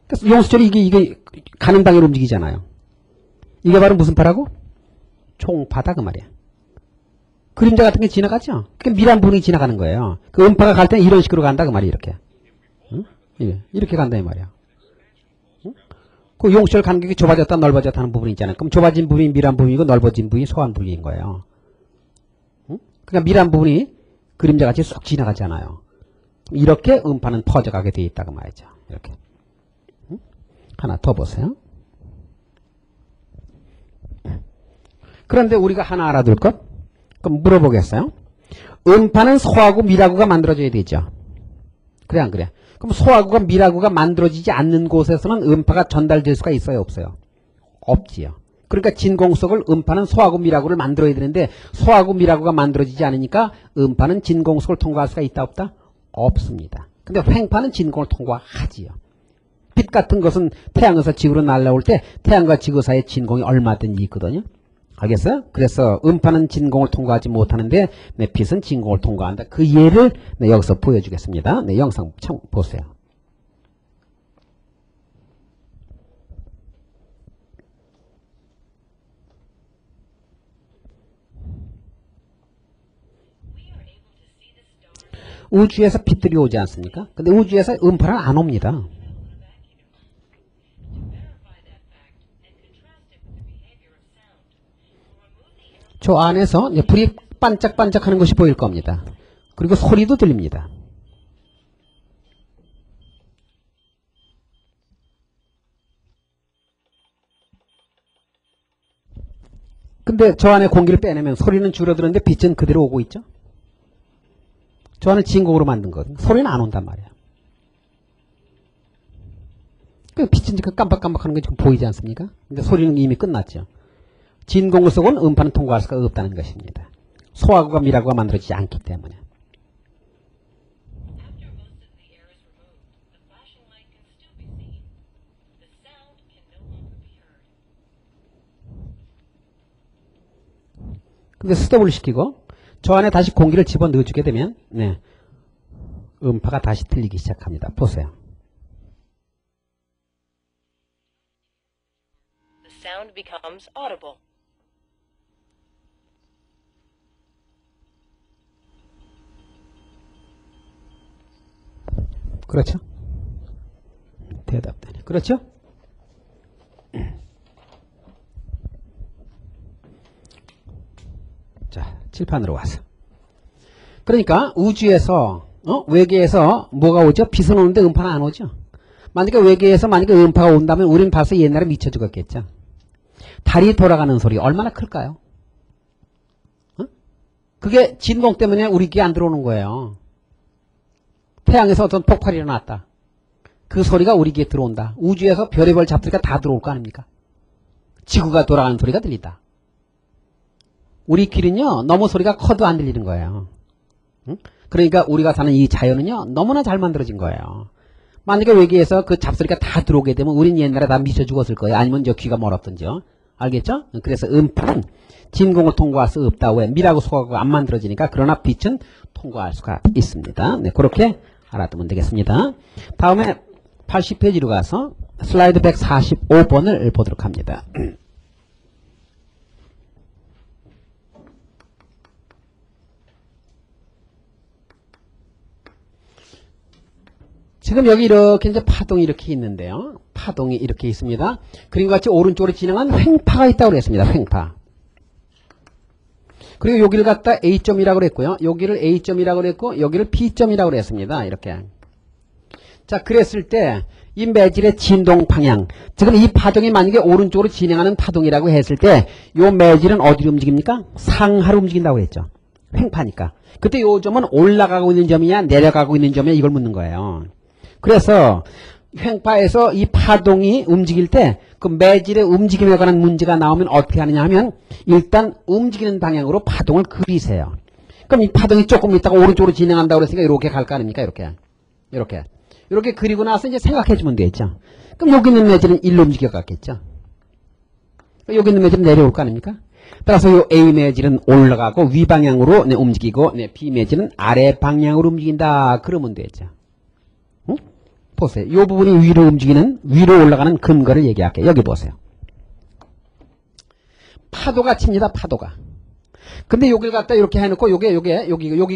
그래서 용수철이 이게 가는 방향으로 움직이잖아요. 이게 바로 무슨 파라고? 총파다, 그 말이야. 그림자 같은 게 지나가죠? 그게 미란 부분이 지나가는 거예요. 그 음파가 갈 때는 이런 식으로 간다, 그 말이야, 이렇게. 응? 이렇게 간다, 이 말이야. 응? 그 용수철 간격이 좁아졌다, 넓어졌다 하는 부분이 있잖아요. 그럼 좁아진 부분이 미란 부분이고, 넓어진 부분이 소환 부분인 거예요. 응? 그러니까 미란 부분이 그림자 같이 쏙 지나가잖아요. 이렇게 음파는 퍼져가게 되어 있다고 말이죠. 이렇게. 응? 하나 더 보세요. 그런데 우리가 하나 알아둘 것? 그럼 물어보겠어요. 음파는 소하고 미라구가 만들어져야 되죠. 그래 안 그래? 그럼 소하구가 미라구가 만들어지지 않는 곳에서는 음파가 전달될 수가 있어요, 없어요? 없지요. 그러니까 진공속을 음파는 소하고 미라구를 만들어야 되는데 소하고 미라구가 만들어지지 않으니까 음파는 진공속을 통과할 수가 있다 없다? 없습니다. 근데 횡파는 진공을 통과하지요. 빛 같은 것은 태양에서 지구로 날아올 때 태양과 지구 사이의 진공이 얼마든지 있거든요. 알겠어요? 그래서 음파는 진공을 통과하지 못하는데 네, 빛은 진공을 통과한다. 그 예를 네, 여기서 보여주겠습니다. 네, 영상 참 보세요. 우주에서 빛들이 오지 않습니까? 근데 우주에서 음파는 안 옵니다. 저 안에서 불이 반짝반짝하는 것이 보일 겁니다. 그리고 소리도 들립니다. 근데 저 안에 공기를 빼내면 소리는 줄어드는데 빛은 그대로 오고 있죠? 저 안을 진공으로 만든 거거든요. 소리는 안 온단 말이에요. 그 빛은 지금 깜빡깜빡하는 게 지금 보이지 않습니까? 근데 소리는 이미 끝났죠. 진공을 쏘고는 음파는 통과할 수가 없다는 것입니다. 소하구가 미라구가 만들어지지 않기 때문에. 근데 스톱을 시키고 저 안에 다시 공기를 집어넣어주게 되면 네, 음파가 다시 들리기 시작합니다. 보세요. The sound becomes audible. 그렇죠? 대답되네. 그렇죠? 자, 칠판으로 와서. 그러니까 우주에서 외계에서 뭐가 오죠? 빛은 오는데 음파는 안 오죠? 만약에 외계에서 만약에 음파가 온다면 우리는 벌써 옛날에 미쳐 죽었겠죠? 달이 돌아가는 소리 얼마나 클까요? 그게 진공 때문에 우리 귀에 안 들어오는 거예요. 태양에서 어떤 폭발이 일어났다. 그 소리가 우리 귀에 들어온다. 우주에서 별의별 잡소리가 다 들어올 거 아닙니까? 지구가 돌아가는 소리가 들린다. 우리 귀는요, 너무 소리가 커도 안 들리는 거예요. 응? 그러니까 우리가 사는 이 자연은요, 너무나 잘 만들어진 거예요. 만약에 외계에서 그 잡소리가 다 들어오게 되면 우린 옛날에 다 미쳐 죽었을 거예요. 아니면 저 귀가 멀었던지요. 알겠죠? 그래서 음파는 진공을 통과할 수 없다. 왜? 미라고 소하고 안 만들어지니까. 그러나 빛은 통과할 수가 있습니다. 네, 그렇게 알아두면 되겠습니다. 다음에 80페이지로 가서 슬라이드 145번을 보도록 합니다. 지금 여기 이렇게 이제 파동이 이렇게 있는데요. 파동이 이렇게 있습니다. 그림같이 오른쪽으로 진행한 횡파가 있다고 그랬습니다. 횡파. 그리고 여기를 갖다 A점이라고 그랬고요. 여기를 A점이라고 그랬고 여기를 B점이라고 그랬습니다. 이렇게. 자, 그랬을 때 이 매질의 진동 방향. 지금 이 파동이 만약에 오른쪽으로 진행하는 파동이라고 했을 때 이 매질은 어디로 움직입니까? 상하로 움직인다고 했죠. 횡파니까. 그때 이 점은 올라가고 있는 점이냐 내려가고 있는 점이냐 이걸 묻는 거예요. 그래서 횡파에서 이 파동이 움직일 때 그 매질의 움직임에 관한 문제가 나오면 어떻게 하느냐 하면 일단 움직이는 방향으로 파동을 그리세요. 그럼 이 파동이 조금 있다가 오른쪽으로 진행한다고 그랬으니까 이렇게 갈 거 아닙니까? 이렇게 그리고 나서 이제 생각해 주면 되겠죠. 그럼 여기 있는 매질은 일로 움직여 갔겠죠. 여기 있는 매질은 내려올 거 아닙니까? 따라서 요 A 매질은 올라가고 위 방향으로 움직이고 B 매질은 아래 방향으로 움직인다. 그러면 되죠. 응? 보세요. 이 부분이 위로 올라가는 근거를 얘기할게요. 여기 보세요. 파도가 칩니다. 파도가. 근데 여기를 갖다 이렇게 해놓고 여기가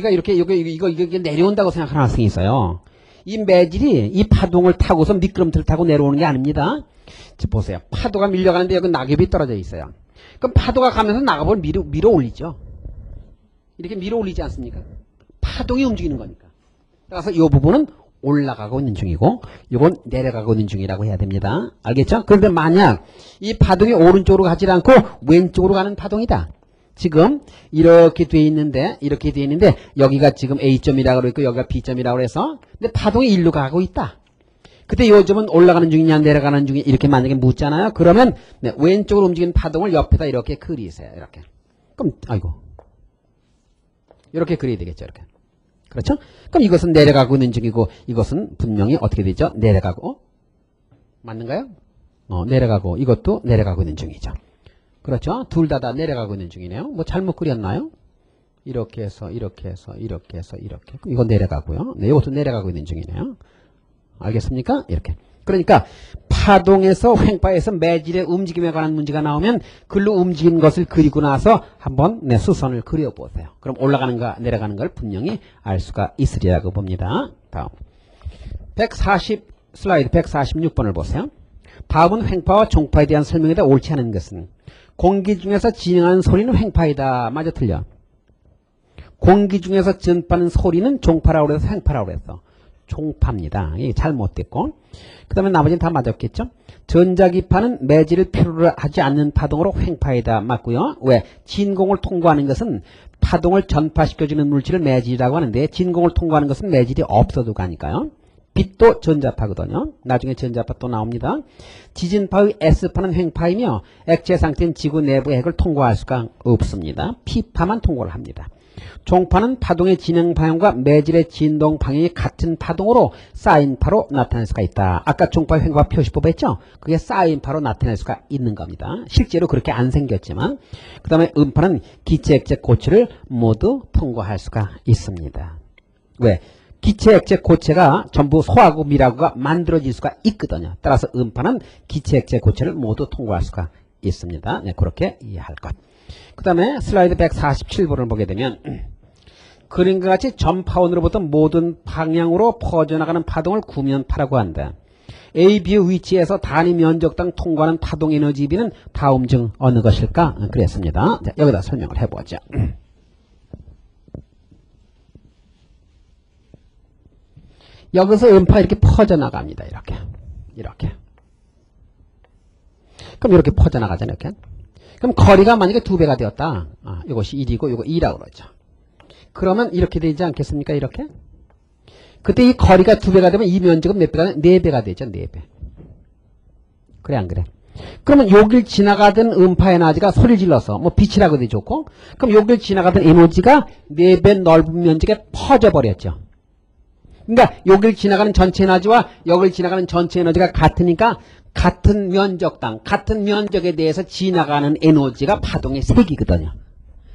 이렇게 이거 내려온다고 생각하는 학생이 있어요. 이 매질이 이 파동을 타고서 미끄럼틀을 타고 내려오는 게 아닙니다. 보세요. 파도가 밀려가는데 여기 낙엽이 떨어져 있어요. 그럼 파도가 가면서 낙엽을 밀어 올리죠. 이렇게 밀어 올리지 않습니까? 파동이 움직이는 거니까. 따라서 이 부분은 올라가고 있는 중이고 이건 내려가고 있는 중이라고 해야 됩니다. 알겠죠? 그런데 만약 이 파동이 오른쪽으로 가지 않고 왼쪽으로 가는 파동이다. 지금 이렇게 돼 있는데 여기가 지금 A점이라고 그러고 여기가 B점이라고 해서 근데 파동이 일로 가고 있다. 그때 요점은 올라가는 중이냐 내려가는 중이냐 이렇게 만약에 묻잖아요. 그러면 왼쪽으로 움직이는 파동을 옆에다 이렇게 그리세요. 이렇게. 그럼 이렇게 그려야 되겠죠. 이렇게. 그렇죠? 그럼 이것은 내려가고 있는 중이고 이것은 분명히 어떻게 되죠? 내려가고 맞는가요? 내려가고 이것도 내려가고 있는 중이죠. 그렇죠? 둘 다 내려가고 있는 중이네요. 뭐 잘못 그렸나요? 이렇게 해서 이렇게. 이건 내려가고요. 네, 이것도 내려가고 있는 중이네요. 알겠습니까? 이렇게. 그러니까 파동에서 횡파에서 매질의 움직임에 관한 문제가 나오면 글로 움직이는 것을 그리고 나서 한번 수선을 그려보세요. 그럼 올라가는가 내려가는 걸 분명히 알 수가 있으리라고 봅니다. 다음 슬라이드 146번을 보세요. 다음은 횡파와 종파에 대한 설명이다. 옳지 않은 것은 공기 중에서 진행하는 소리는 횡파이다. 맞아 틀려? 공기 중에서 전파하는 소리는 종파라고 그래서 횡파라고 그랬어. 종파입니다. 이게 잘못됐고 그 다음에 나머지는 다 맞았겠죠. 전자기파는 매질을 필요로 하지 않는 파동으로 횡파이다. 맞고요. 왜? 진공을 통과하는 것은 파동을 전파시켜주는 물질을 매질이라고 하는데 진공을 통과하는 것은 매질이 없어도 가니까요. 빛도 전자파거든요. 나중에 전자파 또 나옵니다. 지진파의 S파는 횡파이며 액체 상태인 지구 내부의 핵을 통과할 수가 없습니다. P파만 통과를 합니다. 종파는 파동의 진행 방향과 매질의 진동 방향이 같은 파동으로 사인파로 나타낼 수가 있다. 아까 종파 횡파 표시법 했죠? 그게 사인파로 나타낼 수가 있는 겁니다. 실제로 그렇게 안 생겼지만 그 다음에 음파는 기체, 액체, 고체를 모두 통과할 수가 있습니다. 왜? 기체, 액체, 고체가 전부 소하고 밀하고가 만들어질 수가 있거든요. 따라서 음파는 기체, 액체, 고체를 모두 통과할 수가 있습니다. 네, 그렇게 이해할 것. 그 다음에 슬라이드 147번을 보게 되면 그림과 같이 전파원으로부터 모든 방향으로 퍼져나가는 파동을 구면파라고 한다. A, B의 위치에서 단위 면적당 통과하는 파동 에너지 비는 다음 중 어느 것일까? 그랬습니다. 자, 여기다 설명을 해보죠. 여기서 음파 이렇게 퍼져나갑니다. 이렇게. 그럼 이렇게 퍼져나가잖아요. 이렇게. 그럼 거리가 만약에 2배가 되었다. 이것이 1이고 이거 2라고 그러죠. 그러면 이렇게 되지 않겠습니까? 이렇게. 그때 이 거리가 2배가 되면 이 면적은 몇 배가 되면 4배가 되죠. 4배. 그래 안 그래? 그러면 여길 지나가던 음파 에너지가 소리를 질러서 뭐 빛이라고 해도 좋고 그럼 여길 지나가던 에너지가 4배 넓은 면적에 퍼져버렸죠. 그러니까 여길 지나가는 전체 에너지와 여길 지나가는 전체 에너지가 같으니까 같은 면적당, 같은 면적에 대해서 지나가는 에너지가 파동의 색이거든요.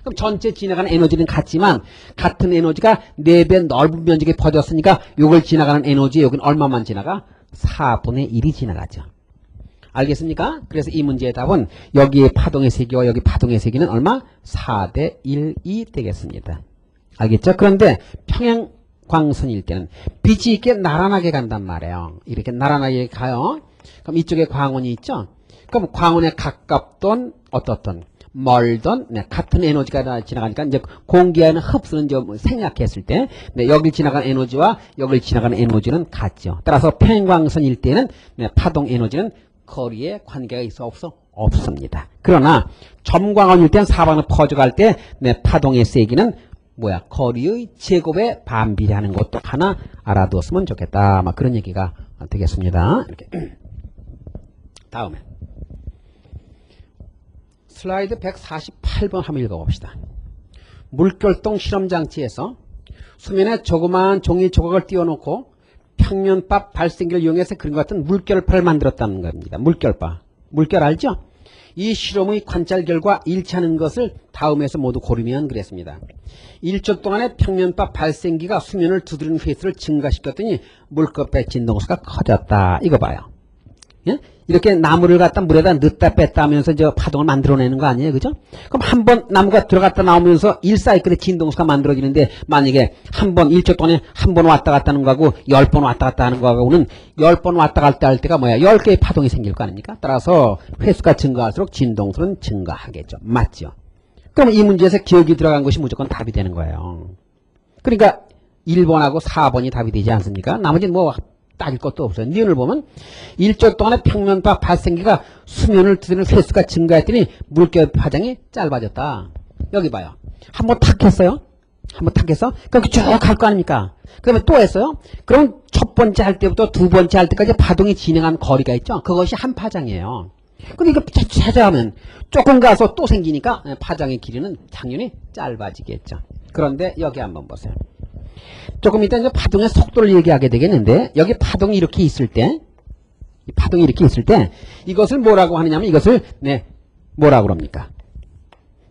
그럼 전체 지나가는 에너지는 같지만 같은 에너지가 4배 넓은 면적에 퍼졌으니까 이걸 지나가는 에너지 여기는 얼마만 지나가? 4분의 1이 지나가죠. 알겠습니까? 그래서 이 문제의 답은 여기에 파동의 세기와 여기 파동의 세기는 얼마? 4대 1이 되겠습니다. 알겠죠? 그런데 평행광선일 때는 빛이 이렇게 나란하게 간단 말이에요. 이렇게 나란하게 가요. 그럼 이쪽에 광원이 있죠? 그럼 광원에 가깝던 어떻든 멀던 같은 에너지가 지나가니까 이제 공기와는 흡수는 이제 생략했을 때 여길 지나가는 에너지와 여길 지나가는 에너지는 같죠. 따라서 평행광선일 때는 파동 에너지는 거리에 관계가 있어 없어? 없습니다. 그러나 점광원일 때는 사방으로 퍼져갈 때 파동의 세기는 뭐야? 거리의 제곱에 반비례하는 것도 하나 알아두었으면 좋겠다. 막 그런 얘기가 되겠습니다. 이렇게. 다음에 슬라이드 148번 한번 읽어봅시다. 물결동 실험장치에서 수면에 조그마한 종이 조각을 띄워놓고 평면밥 발생기를 이용해서 그림 같은 물결파를 만들었다는 겁니다. 물결파. 물결 알죠? 이 실험의 관찰 결과 일치하는 것을 다음에서 모두 고르면 그랬습니다. 1초 동안에 평면파 발생기가 수면을 두드리는 횟수를 증가시켰더니 물컵의 진동수가 커졌다. 이거 봐요. 예? 이렇게 나무를 갖다 물에다 넣다 뺐다 하면서 저 파동을 만들어내는 거 아니에요? 그죠? 그럼 한 번 나무가 들어갔다 나오면서 1사이클의 진동수가 만들어지는데 만약에 한 번 1초 동안에 한 번 왔다 갔다 하는 거하고 10번 왔다 갔다 하는 거하고는 10번 왔다 갔다 할 때가 뭐야? 10개의 파동이 생길 거 아닙니까? 따라서 횟수가 증가할수록 진동수는 증가하겠죠. 맞죠? 그럼 이 문제에서 기억이 들어간 것이 무조건 답이 되는 거예요. 그러니까 1번하고 4번이 답이 되지 않습니까? 나머지는 뭐 따질 것도 없어요. 니은을 보면 1초 동안에 평면파 발생기가 수면을 두드리는 횟수가 증가했더니 물결 파장이 짧아졌다. 여기 봐요. 한번 탁 했어요. 한번 탁 해서 그렇게 쭉 갈 거 아닙니까? 그러면 또 했어요. 그럼 첫 번째 할 때부터 두 번째 할 때까지 파동이 진행한 거리가 있죠. 그것이 한 파장이에요. 근데 이거 찾아하면 조금 가서 또 생기니까 파장의 길이는 당연히 짧아지겠죠. 그런데 여기 한번 보세요. 조금 이따 이제 파동의 속도를 얘기하게 되겠는데, 여기 파동이 이렇게 있을 때, 이것을 뭐라고 하느냐면, 이것을, 뭐라고 그럽니까?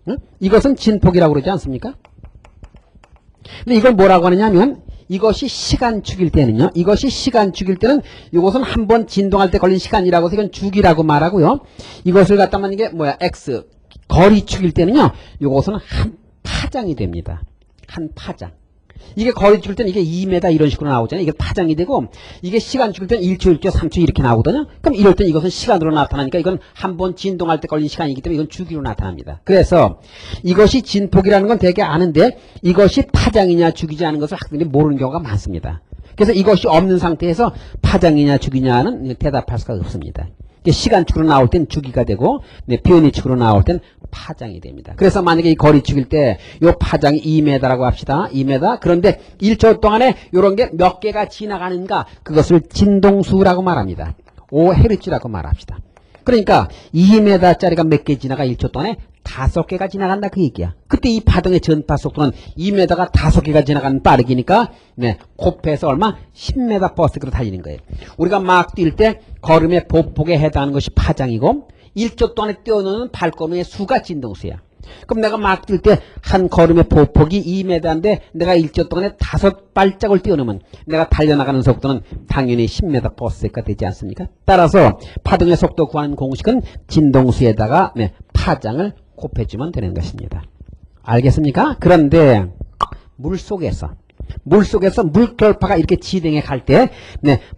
응? 이것은 진폭이라고 그러지 않습니까? 근데 이걸 뭐라고 하느냐면, 이것이 시간축일 때는요, 이것은 한번 진동할 때 걸린 시간이라고 해서 이건 주기라고 말하고요, 이것을 갖다 만약에 X, 거리축일 때는요, 이것은 한 파장이 됩니다. 한 파장. 이게 거리 줄 때는 이게 2m 이런 식으로 나오잖아요. 이게 파장이 되고, 이게 시간 줄 때는 1초, 1초, 3초 이렇게 나오거든요. 그럼 이럴 땐 이것은 시간으로 나타나니까 이건 한번 진동할 때 걸린 시간이기 때문에 이건 주기로 나타납니다. 그래서 이것이 진폭이라는 건 되게 아는데 이것이 파장이냐 주기냐 하는 것을 학생들이 모르는 경우가 많습니다. 그래서 이것이 없는 상태에서 파장이냐 주기냐는 대답할 수가 없습니다. 시간축으로 나올 땐 주기가 되고 변이축으로 나올 땐 파장이 됩니다. 그래서 만약에 이 거리축일 때 이 파장이 2m라고 합시다. 2m. 그런데 1초 동안에 이런 게 몇 개가 지나가는가, 그것을 진동수라고 말합니다. 5Hz라고 말합시다. 그러니까 2m짜리가 몇 개 지나가 1초 동안에 5개가 지나간다 그 얘기야. 그때 이 파동의 전파 속도는 2m가 5개가 지나가는 빠르기니까 곱해서 얼마? 10m/s로 달리는 거예요. 우리가 막 뛸 때 걸음의 보폭에 해당하는 것이 파장이고 1초 동안에 뛰어노는 발걸음의 수가 진동수야. 그럼 내가 막 뛸 때 한 걸음의 보폭이 2m인데 내가 1초 동안에 5발짝을 뛰어넘으면 내가 달려나가는 속도는 당연히 10m/s가 되지 않습니까? 따라서 파동의 속도 구하는 공식은 진동수에다가 파장을 곱해주면 되는 것입니다. 알겠습니까? 그런데 물속에서 물결파가 이렇게 진행해 갈 때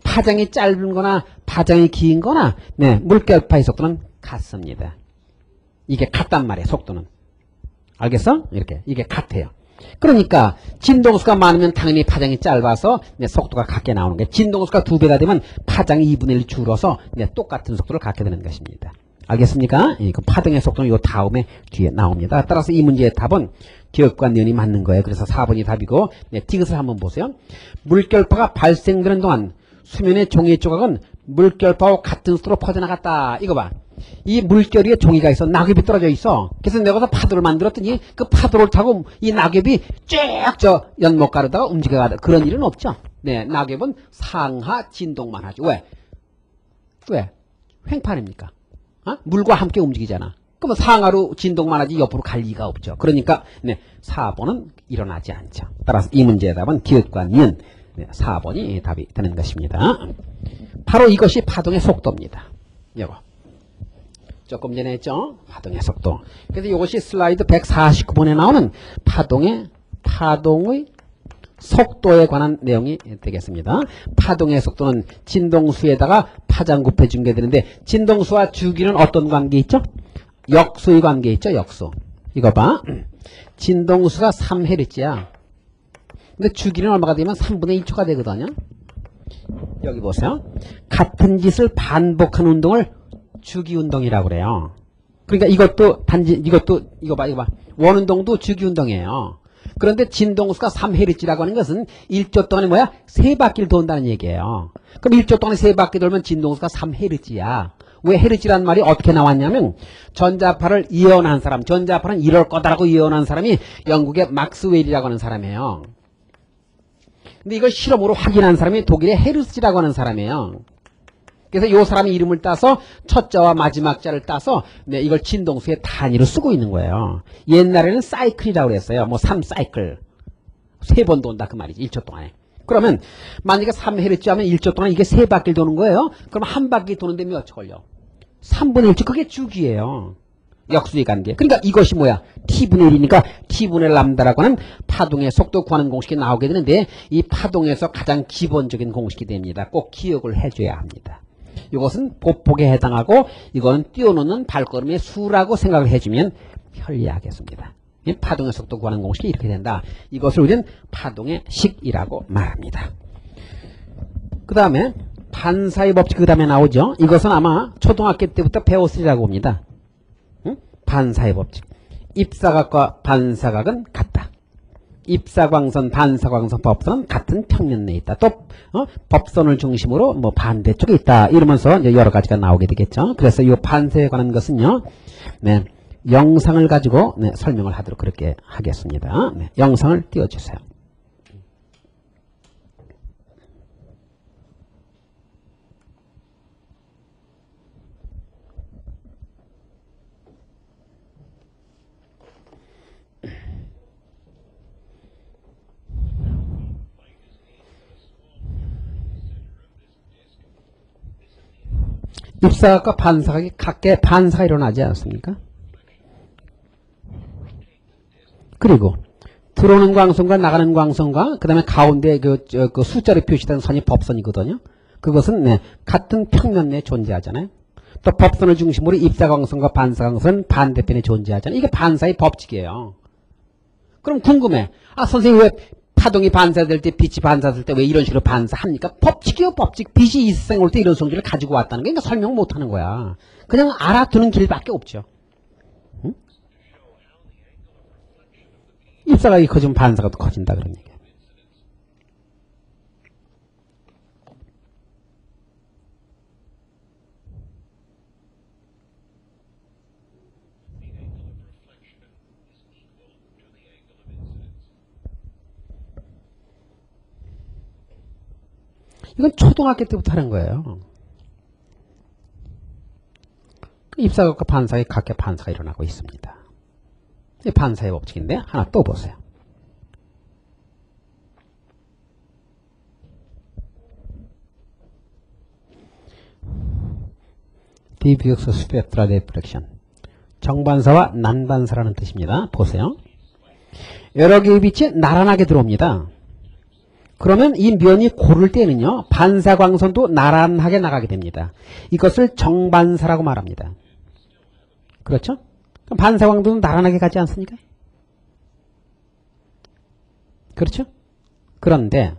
파장이 짧은 거나 파장이 긴 거나 물결파의 속도는 같습니다. 이게 같단 말이에요. 속도는. 알겠어? 이게 같아요. 그러니까 진동수가 많으면 당연히 파장이 짧아서 속도가 같게 나오는 거예요. 진동수가 2배가 되면 파장이 2분의 1 줄어서 똑같은 속도를 갖게 되는 것입니다. 알겠습니까? 그 파동의 속도는 요 다음에 뒤에 나옵니다. 따라서 이 문제의 답은 기억과 니은이 맞는 거예요. 그래서 4번이 답이고, 디귿을 한번 보세요. 물결파가 발생되는 동안 수면의 종이 조각은 물결파와 같은 속도로 퍼져나갔다. 이거 봐. 이 물결 위에 종이가 있어. 낙엽이 떨어져 있어. 그래서 내가 파도를 만들었더니 그 파도를 타고 이 낙엽이 쭉 연못 가르다가 움직여가다. 그런 일은 없죠. 낙엽은 상하 진동만 하죠. 왜? 횡판입니까? 물과 함께 움직이잖아. 그러면 상하로 진동만 하지 옆으로 갈 리가 없죠. 그러니까 4번은 일어나지 않죠. 따라서 이 문제의 답은 기읍과 니은 4번이 답이 되는 것입니다. 바로 이것이 파동의 속도입니다. 요거 조금 전에 했죠. 파동의 속도. 그래서 이것이 슬라이드 149번에 나오는 파동의 속도에 관한 내용이 되겠습니다. 파동의 속도는 진동수에다가 파장 곱해준 게 되는데, 진동수와 주기는 어떤 관계 있죠? 역수의 관계 있죠. 역수. 이거 봐. 진동수가 3Hz야. 근데 주기는 얼마가 되면 3분의 1초가 되거든요. 여기 보세요. 같은 짓을 반복한 운동을 주기운동이라고 그래요. 그러니까 이거 봐. 원운동도 주기운동이에요. 그런데 진동수가 3Hz라고 하는 것은 1초 동안에 3바퀴를 돈다는 얘기예요. 그럼 1초 동안에 3바퀴 돌면 진동수가 3Hz야. 왜 헤르츠란 말이 어떻게 나왔냐면, 전자파를 예언한 사람, 전자파는 이럴 거다라고 예언한 사람이 영국의 막스웰이라고 하는 사람이에요. 근데 이걸 실험으로 확인한 사람이 독일의 헤르츠라고 하는 사람이에요. 그래서 요 사람의 이름을 따서 첫 자와 마지막 자를 따서 네, 이걸 진동수의 단위로 쓰고 있는 거예요. 옛날에는 사이클이라고 그랬어요. 뭐 3사이클. 3번 돈다 그 말이지. 1초 동안에. 그러면 만약에 3Hz 하면 1초 동안 이게 3바퀴를 도는 거예요. 그럼 한 바퀴 도는데 몇 초 걸려? 3분의 1초. 그게 주기예요. 역수의 관계. 그러니까 이것이 뭐야? T분의 1이니까 T분의 람다라고 하는 파동의 속도 구하는 공식이 나오게 되는데 이 파동에서 가장 기본적인 공식이 됩니다. 꼭 기억을 해줘야 합니다. 이것은 보폭에 해당하고 이거는 뛰어노는 발걸음의 수라고 생각을 해주면 편리하겠습니다. 파동의 속도 구하는 공식이 이렇게 된다. 이것을 우리는 파동의 식이라고 말합니다. 그 다음에 반사의 법칙 그 다음에 나오죠. 이것은 아마 초등학교 때부터 배웠으리라고 봅니다. 응? 반사의 법칙. 입사각과 반사각은 같다. 입사광선, 반사광선, 법선은 같은 평면 내에 있다. 또 법선을 중심으로 뭐 반대쪽에 있다. 이러면서 이제 여러 가지가 나오게 되겠죠. 그래서 이 반사에 관한 것은요. 네, 영상을 가지고 네, 설명을 하도록 그렇게 하겠습니다. 네, 영상을 띄워주세요. 입사각과 반사각이 각계 반사가 일어나지 않습니까? 그리고 들어오는 광선과 나가는 광선과 그 다음에 가운데 그 숫자로 표시된 선이 법선이거든요. 그것은 네, 같은 평면 내에 존재하잖아요. 또 법선을 중심으로 입사광선과 반사광선은 반대편에 존재하잖아요. 이게 반사의 법칙이에요. 그럼 궁금해. 아 선생님 왜 파동이 반사될 때 빛이 반사될 때 왜 이런 식으로 반사합니까? 법칙이요 법칙. 빛이 이생을 올 때 이런 성질을 가지고 왔다는 게 그러니까 설명 못하는 거야. 그냥 알아두는 길밖에 없죠. 응? 입사각이 커지면 반사가 더 커진다 그런 얘기야. 이건 초등학교 때부터 하는 거예요. 입사각과 반사의 각계 반사가 일어나고 있습니다. 이 반사의 법칙인데 하나 또 보세요. Diffuse spectral reflection. 정반사와 난반사라는 뜻입니다. 보세요. 여러 개의 빛이 나란하게 들어옵니다. 그러면 이 면이 고를 때는요. 반사광선도 나란하게 나가게 됩니다. 이것을 정반사라고 말합니다. 그렇죠? 그럼 반사광선도 나란하게 가지 않습니까? 그렇죠? 그런데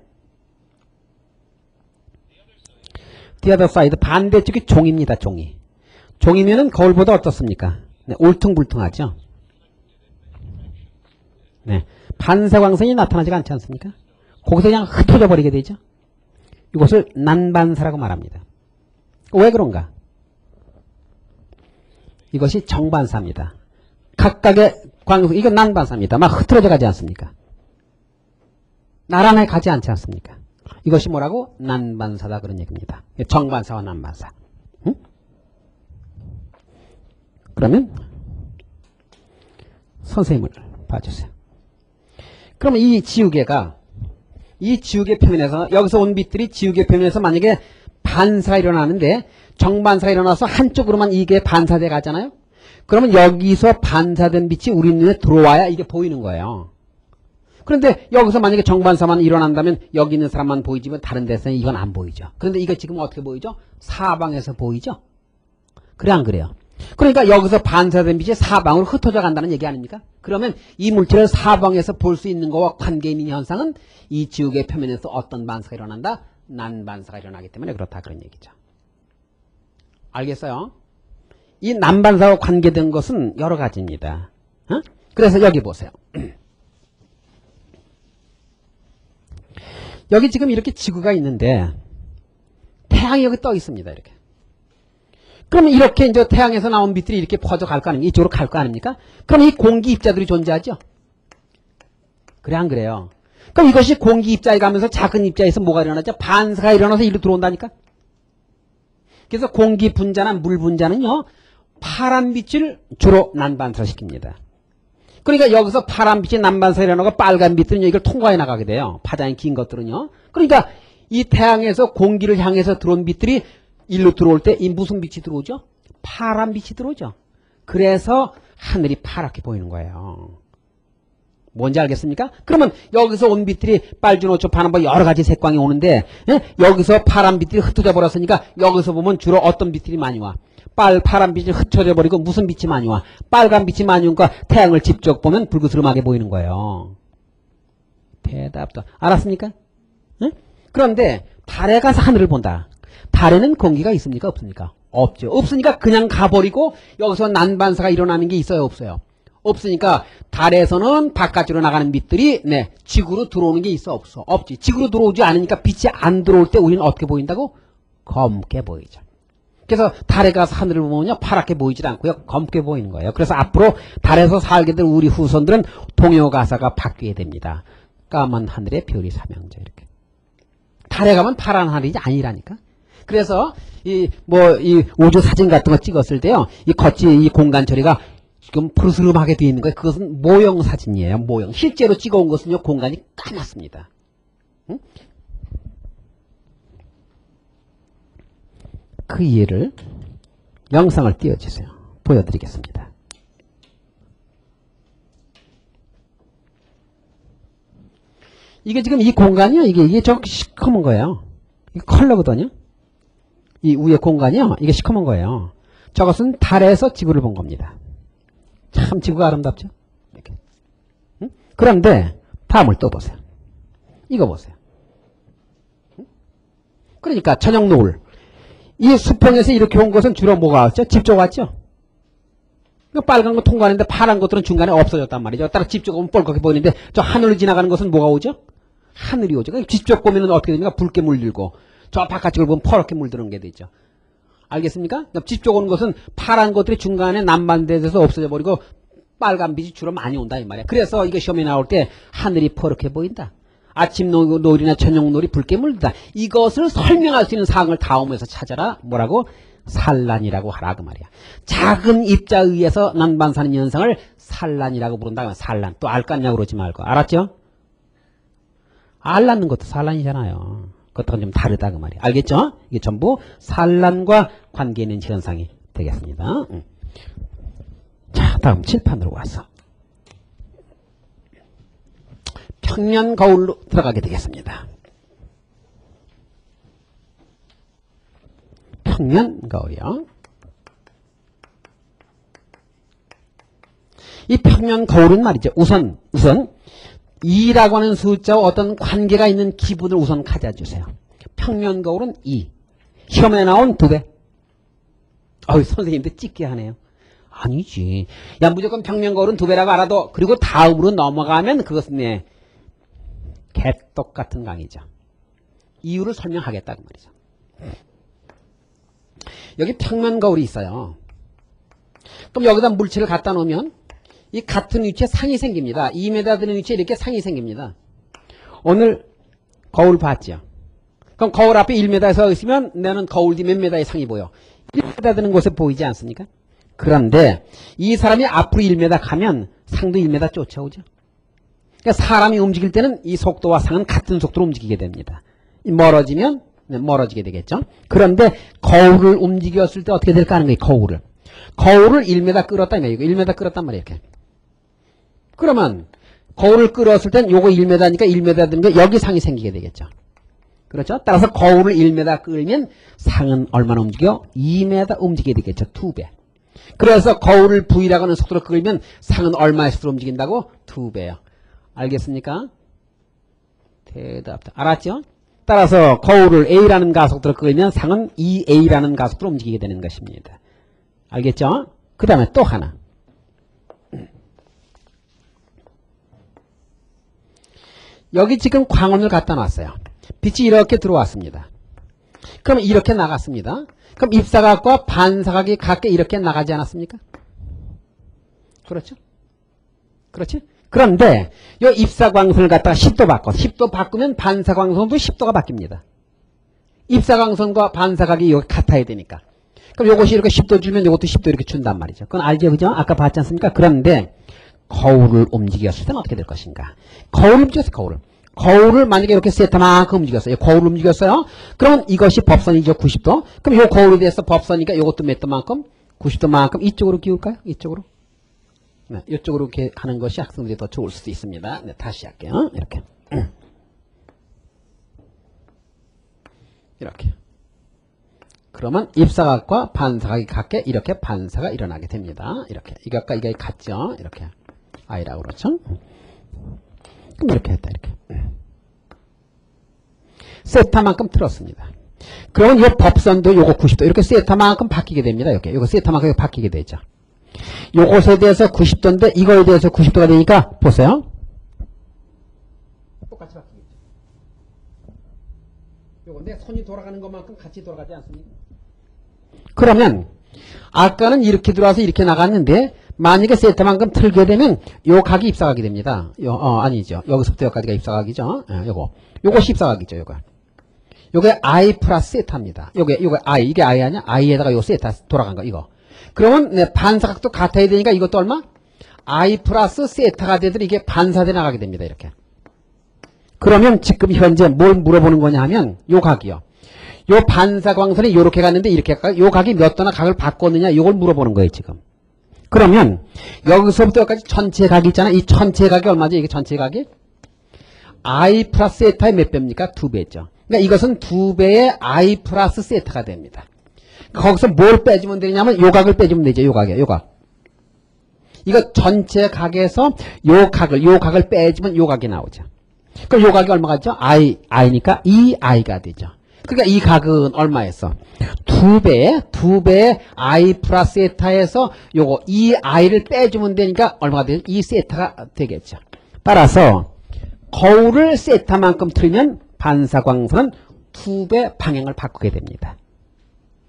the other side 반대쪽이 종입니다. 종이. 종이면은 거울보다 어떻습니까? 네, 울퉁불퉁하죠? 네, 반사광선이 나타나지가 않지 않습니까? 거기서 그냥 흩어져 버리게 되죠. 이것을 난반사라고 말합니다. 왜 그런가? 이것이 정반사입니다. 각각의 광선, 이건 난반사입니다. 막 흐트러져 가지 않습니까? 나란하게 가지 않지 않습니까? 이것이 뭐라고? 난반사다 그런 얘기입니다. 정반사와 난반사. 응? 그러면 선생님을 봐주세요. 그러면 이 지우개가 이 지우개 표면에서 여기서 온 빛들이 지우개 표면에서 만약에 반사가 일어나는데 정반사가 일어나서 한쪽으로만 이게 반사돼 가잖아요. 그러면 여기서 반사된 빛이 우리 눈에 들어와야 이게 보이는 거예요. 그런데 여기서 만약에 정반사만 일어난다면 여기 있는 사람만 보이지만 다른 데서는 이건 안 보이죠. 그런데 이거 지금 어떻게 보이죠? 사방에서 보이죠? 그래 안 그래요? 그러니까 여기서 반사된 빛이 사방으로 흩어져 간다는 얘기 아닙니까? 그러면 이 물질을 사방에서 볼 수 있는 것과 관계 있는 현상은 이 지우개 표면에서 어떤 반사가 일어난다? 난반사가 일어나기 때문에 그렇다 그런 얘기죠. 알겠어요? 이 난반사와 관계된 것은 여러 가지입니다. 어? 그래서 여기 보세요. 여기 지금 이렇게 지구가 있는데 태양이 여기 떠 있습니다. 이렇게. 그러면 이렇게 이제 태양에서 나온 빛들이 이렇게 퍼져갈 거 아닙니까? 이쪽으로 갈 거 아닙니까? 그럼 이 공기 입자들이 존재하죠? 그래 안 그래요? 그럼 이것이 공기 입자에 가면서 작은 입자에서 뭐가 일어나죠? 반사가 일어나서 이리로 들어온다니까? 그래서 공기 분자나 물 분자는요, 파란 빛을 주로 난반사시킵니다. 그러니까 여기서 파란 빛이 난반사에 일어나고 빨간 빛들은 이걸 통과해 나가게 돼요. 파장이 긴 것들은요. 그러니까 이 태양에서 공기를 향해서 들어온 빛들이 일로 들어올 때 이 무슨 빛이 들어오죠? 파란 빛이 들어오죠. 그래서 하늘이 파랗게 보이는 거예요. 뭔지 알겠습니까? 그러면 여기서 온 빛들이 빨주노초 파란 뭐 여러 가지 색광이 오는데, 예? 여기서 파란 빛들이 흩어져 버렸으니까 여기서 보면 주로 어떤 빛들이 많이 와? 파란 빛이 흩어져 버리고 무슨 빛이 많이 와? 빨간 빛이 많이 오니까 태양을 직접 보면 붉으스름하게 보이는 거예요. 대답도 알았습니까? 예? 그런데 달에 가서 하늘을 본다. 달에는 공기가 있습니까? 없습니까? 없죠. 없으니까 그냥 가버리고 여기서 난반사가 일어나는 게 있어요? 없어요? 없으니까 달에서는 바깥으로 나가는 빛들이 지구로 들어오는 게 있어? 없어? 없지. 지구로 들어오지 않으니까 빛이 안 들어올 때 우리는 어떻게 보인다고? 검게 보이죠. 그래서 달에 가서 하늘을 보면요, 파랗게 보이질 않고요, 검게 보이는 거예요. 그래서 앞으로 달에서 살게 될 우리 후손들은 동요 가사가 바뀌게 됩니다. 까만 하늘에 별이 삼형제 이렇게. 달에 가면 파란 하늘이 아니라니까. 그래서 이 우주 사진 같은 거 찍었을 때요, 이 겉이 이 공간 처리가 지금 푸르스름하게 되어 있는 거예요. 그것은 모형 사진이에요. 모형. 실제로 찍어온 것은요, 공간이 까맣습니다. 응? 그 이해를 영상을 띄워주세요. 보여드리겠습니다. 이게 지금 이 공간이요, 이게 저렇게 시커먼 거예요. 이게 컬러거든요. 이 위에 공간이요, 이게 시커먼 거예요. 저것은 달에서 지구를 본 겁니다. 참 지구가 아름답죠? 이렇게. 응? 그런데 다음을 또 보세요. 이거 보세요. 응? 그러니까 저녁 노을. 이 수평에서 이렇게 온 것은 주로 뭐가 왔죠? 집 쪽 왔죠? 빨간 거 통과하는데 파란 것들은 중간에 없어졌단 말이죠. 따라 집 쪽 오면 뻘겋게 보이는데 저 하늘을 지나가는 것은 뭐가 오죠? 하늘이 오죠. 집 쪽 보면 어떻게 됩니까? 붉게 물들고 저 바깥쪽을 보면 퍼렇게 물드는 게 되죠. 알겠습니까? 집 쪽 오는 것은 파란 것들이 중간에 남반대에서 없어져 버리고 빨간 빛이 주로 많이 온다 이 말이야. 그래서 이거 시험에 나올 때 하늘이 퍼렇게 보인다. 아침 노을이나 저녁 노을이 붉게 물다. 이것을 설명할 수 있는 사항을 다음에서 찾아라. 뭐라고? 산란이라고 하라 그 말이야. 작은 입자에 의해서 난반사하는 현상을 산란이라고 부른다. 산란. 또 알깠냐고 그러지 말고. 알았죠? 알 낳는 것도 산란이잖아요. 그것도 좀 다르다 그 말이야. 알겠죠? 이게 전부 산란과 관계 있는 현상이 되겠습니다. 자, 다음 칠판으로 와서 평년 거울로 들어가게 되겠습니다. 평년 거울이요. 이 평년 거울은 말이죠. 우선 2라고 하는 숫자와 어떤 관계가 있는 기분을 우선 가져주세요. 평년 거울은 2. 시험에 나온 2배. 선생님들 찍게 하네요. 아니지. 야, 무조건 평년 거울은 2배라고 알아도, 그리고 다음으로 넘어가면 그것은 개떡 같은 강의죠. 이유를 설명하겠다고 말이죠. 여기 평면 거울이 있어요. 그럼 여기다 물체를 갖다 놓으면 이 같은 위치에 상이 생깁니다. 2m 되는 위치에 이렇게 상이 생깁니다. 오늘 거울 봤죠? 그럼 거울 앞에 1m에 서 있으면 나는 거울 뒤 몇 m의 상이 보여? 1m 되는 곳에 보이지 않습니까? 그런데 이 사람이 앞으로 1m 가면 상도 1m 쫓아오죠. 그러니까 사람이 움직일 때는 이 속도와 상은 같은 속도로 움직이게 됩니다. 멀어지면 멀어지게 되겠죠. 그런데 거울을 움직였을 때 어떻게 될까 하는 거예요. 거울을 1m 끌었다 이거 1m 끌었단 말이에요. 이렇게. 그러면 거울을 끌었을 땐 요거 1m니까 1m 되는 거 여기 상이 생기게 되겠죠. 그렇죠? 따라서 거울을 1m 끌면 상은 얼마나 움직여? 2m 움직이게 되겠죠. 2배. 그래서 거울을 V라고 하는 속도로 끌면 상은 얼마의 속도로 움직인다고? 2배요. 알겠습니까? 대답. 알았죠? 따라서 거울을 A라는 가속도로 끌면 상은 2A라는 가속도로 움직이게 되는 것입니다. 알겠죠? 그 다음에 또 하나. 여기 지금 광원을 갖다 놨어요. 빛이 이렇게 들어왔습니다. 그럼 이렇게 나갔습니다. 그럼 입사각과 반사각이 각각 이렇게 나가지 않았습니까? 그렇죠? 그렇지? 그런데 이 입사광선을 갖다가 10도 바꿔. 10도 바꾸면 반사광선도 10도가 바뀝니다. 입사광선과 반사각이 여기 같아야 되니까. 그럼 요것이 이렇게 10도 주면 요것도 10도 이렇게 준단 말이죠. 그건 알죠, 그죠? 아까 봤지 않습니까? 그런데 거울을 움직였을 때는 어떻게 될 것인가? 거울을 움직였어요, 거울을. 거울을 만약에 이렇게 세타만큼 움직였어요. 거울을 움직였어요. 그러면 이것이 법선이죠, 90도. 그럼 요 거울에 대해서 법선이니까 요것도 몇 도만큼? 90도만큼 이쪽으로 기울까요? 이쪽으로? 네, 이쪽으로 이렇게 하는 것이 학생들이 더 좋을 수도 있습니다. 네, 다시 할게요. 이렇게. 이렇게. 그러면 입사각과 반사각이 같게 이렇게 반사가 일어나게 됩니다. 이렇게. 이것과 이게 같죠? 이렇게. I라고 그렇죠? 그럼 이렇게 했다, 이렇게. 세타만큼 틀었습니다. 그러면 이 법선도 요거 90도, 이렇게 세타만큼 바뀌게 됩니다. 이렇게. 요거 세타만큼 바뀌게 되죠. 요것에 대해서 90도인데, 이거에 대해서 90도가 되니까, 보세요. 똑같이 바뀌겠죠. 요건데, 손이 돌아가는 것만큼 같이 돌아가지 않습니까? 그러면, 아까는 이렇게 들어와서 이렇게 나갔는데, 만약에 세타만큼 틀게 되면 요 각이 입사각이 됩니다. 아니죠. 여기서부터 여기까지가 입사각이죠. 요것이 입사각이죠. 요게 I 플러스 세타입니다. 요게 I, 이게 I 아니야? I에다가 요 세타 돌아간 거, 이거. 그러면 네, 반사각도 같아야 되니까 이것도 얼마? I 플러스 세타가 되더니 이게 반사돼 나가게 됩니다. 이렇게. 그러면 지금 현재 뭘 물어보는 거냐 하면 요 각이요. 요 반사광선이 요렇게 갔는데 이렇게 갈까요? 요 각이 몇 도나 각을 바꿨느냐 요걸 물어보는 거예요, 지금. 그러면 여기서부터 여기까지 전체 각이 있잖아. 이 전체 각이 얼마죠? 이게 전체 각이 I 플러스 세타의 몇 배입니까? 2배죠. 그러니까 이것은 2배의 I 플러스 세타가 됩니다. 거기서 뭘 빼주면 되냐면 요 각을 빼주면 되죠. 요 각이요. 요 각. 이거 전체 각에서 요 각을 빼주면 요 각이 나오죠. 그럼 요 각이 얼마가죠? I니까 2I가 되죠. 그러니까 이 각은 얼마였어? 2배의 I 플러스 세타에서 요거 2I를 빼주면 되니까 얼마가 되죠? 2세타가 되겠죠. 따라서 거울을 세타만큼 틀면 반사광선은 2배 방향을 바꾸게 됩니다.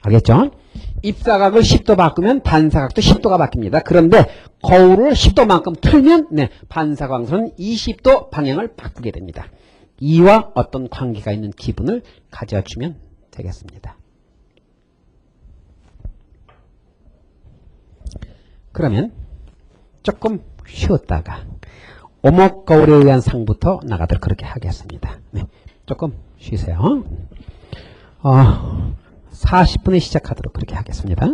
알겠죠? 입사각을 10도 바꾸면 반사각도 10도가 바뀝니다. 그런데 거울을 10도만큼 틀면 네, 반사광선은 20도 방향을 바꾸게 됩니다. 이와 어떤 관계가 있는 기분을 가져주면 되겠습니다. 그러면 조금 쉬었다가 오목거울에 의한 상부터 나가도록 그렇게 하겠습니다. 네, 조금 쉬세요. 40분에 시작하도록 그렇게 하겠습니다.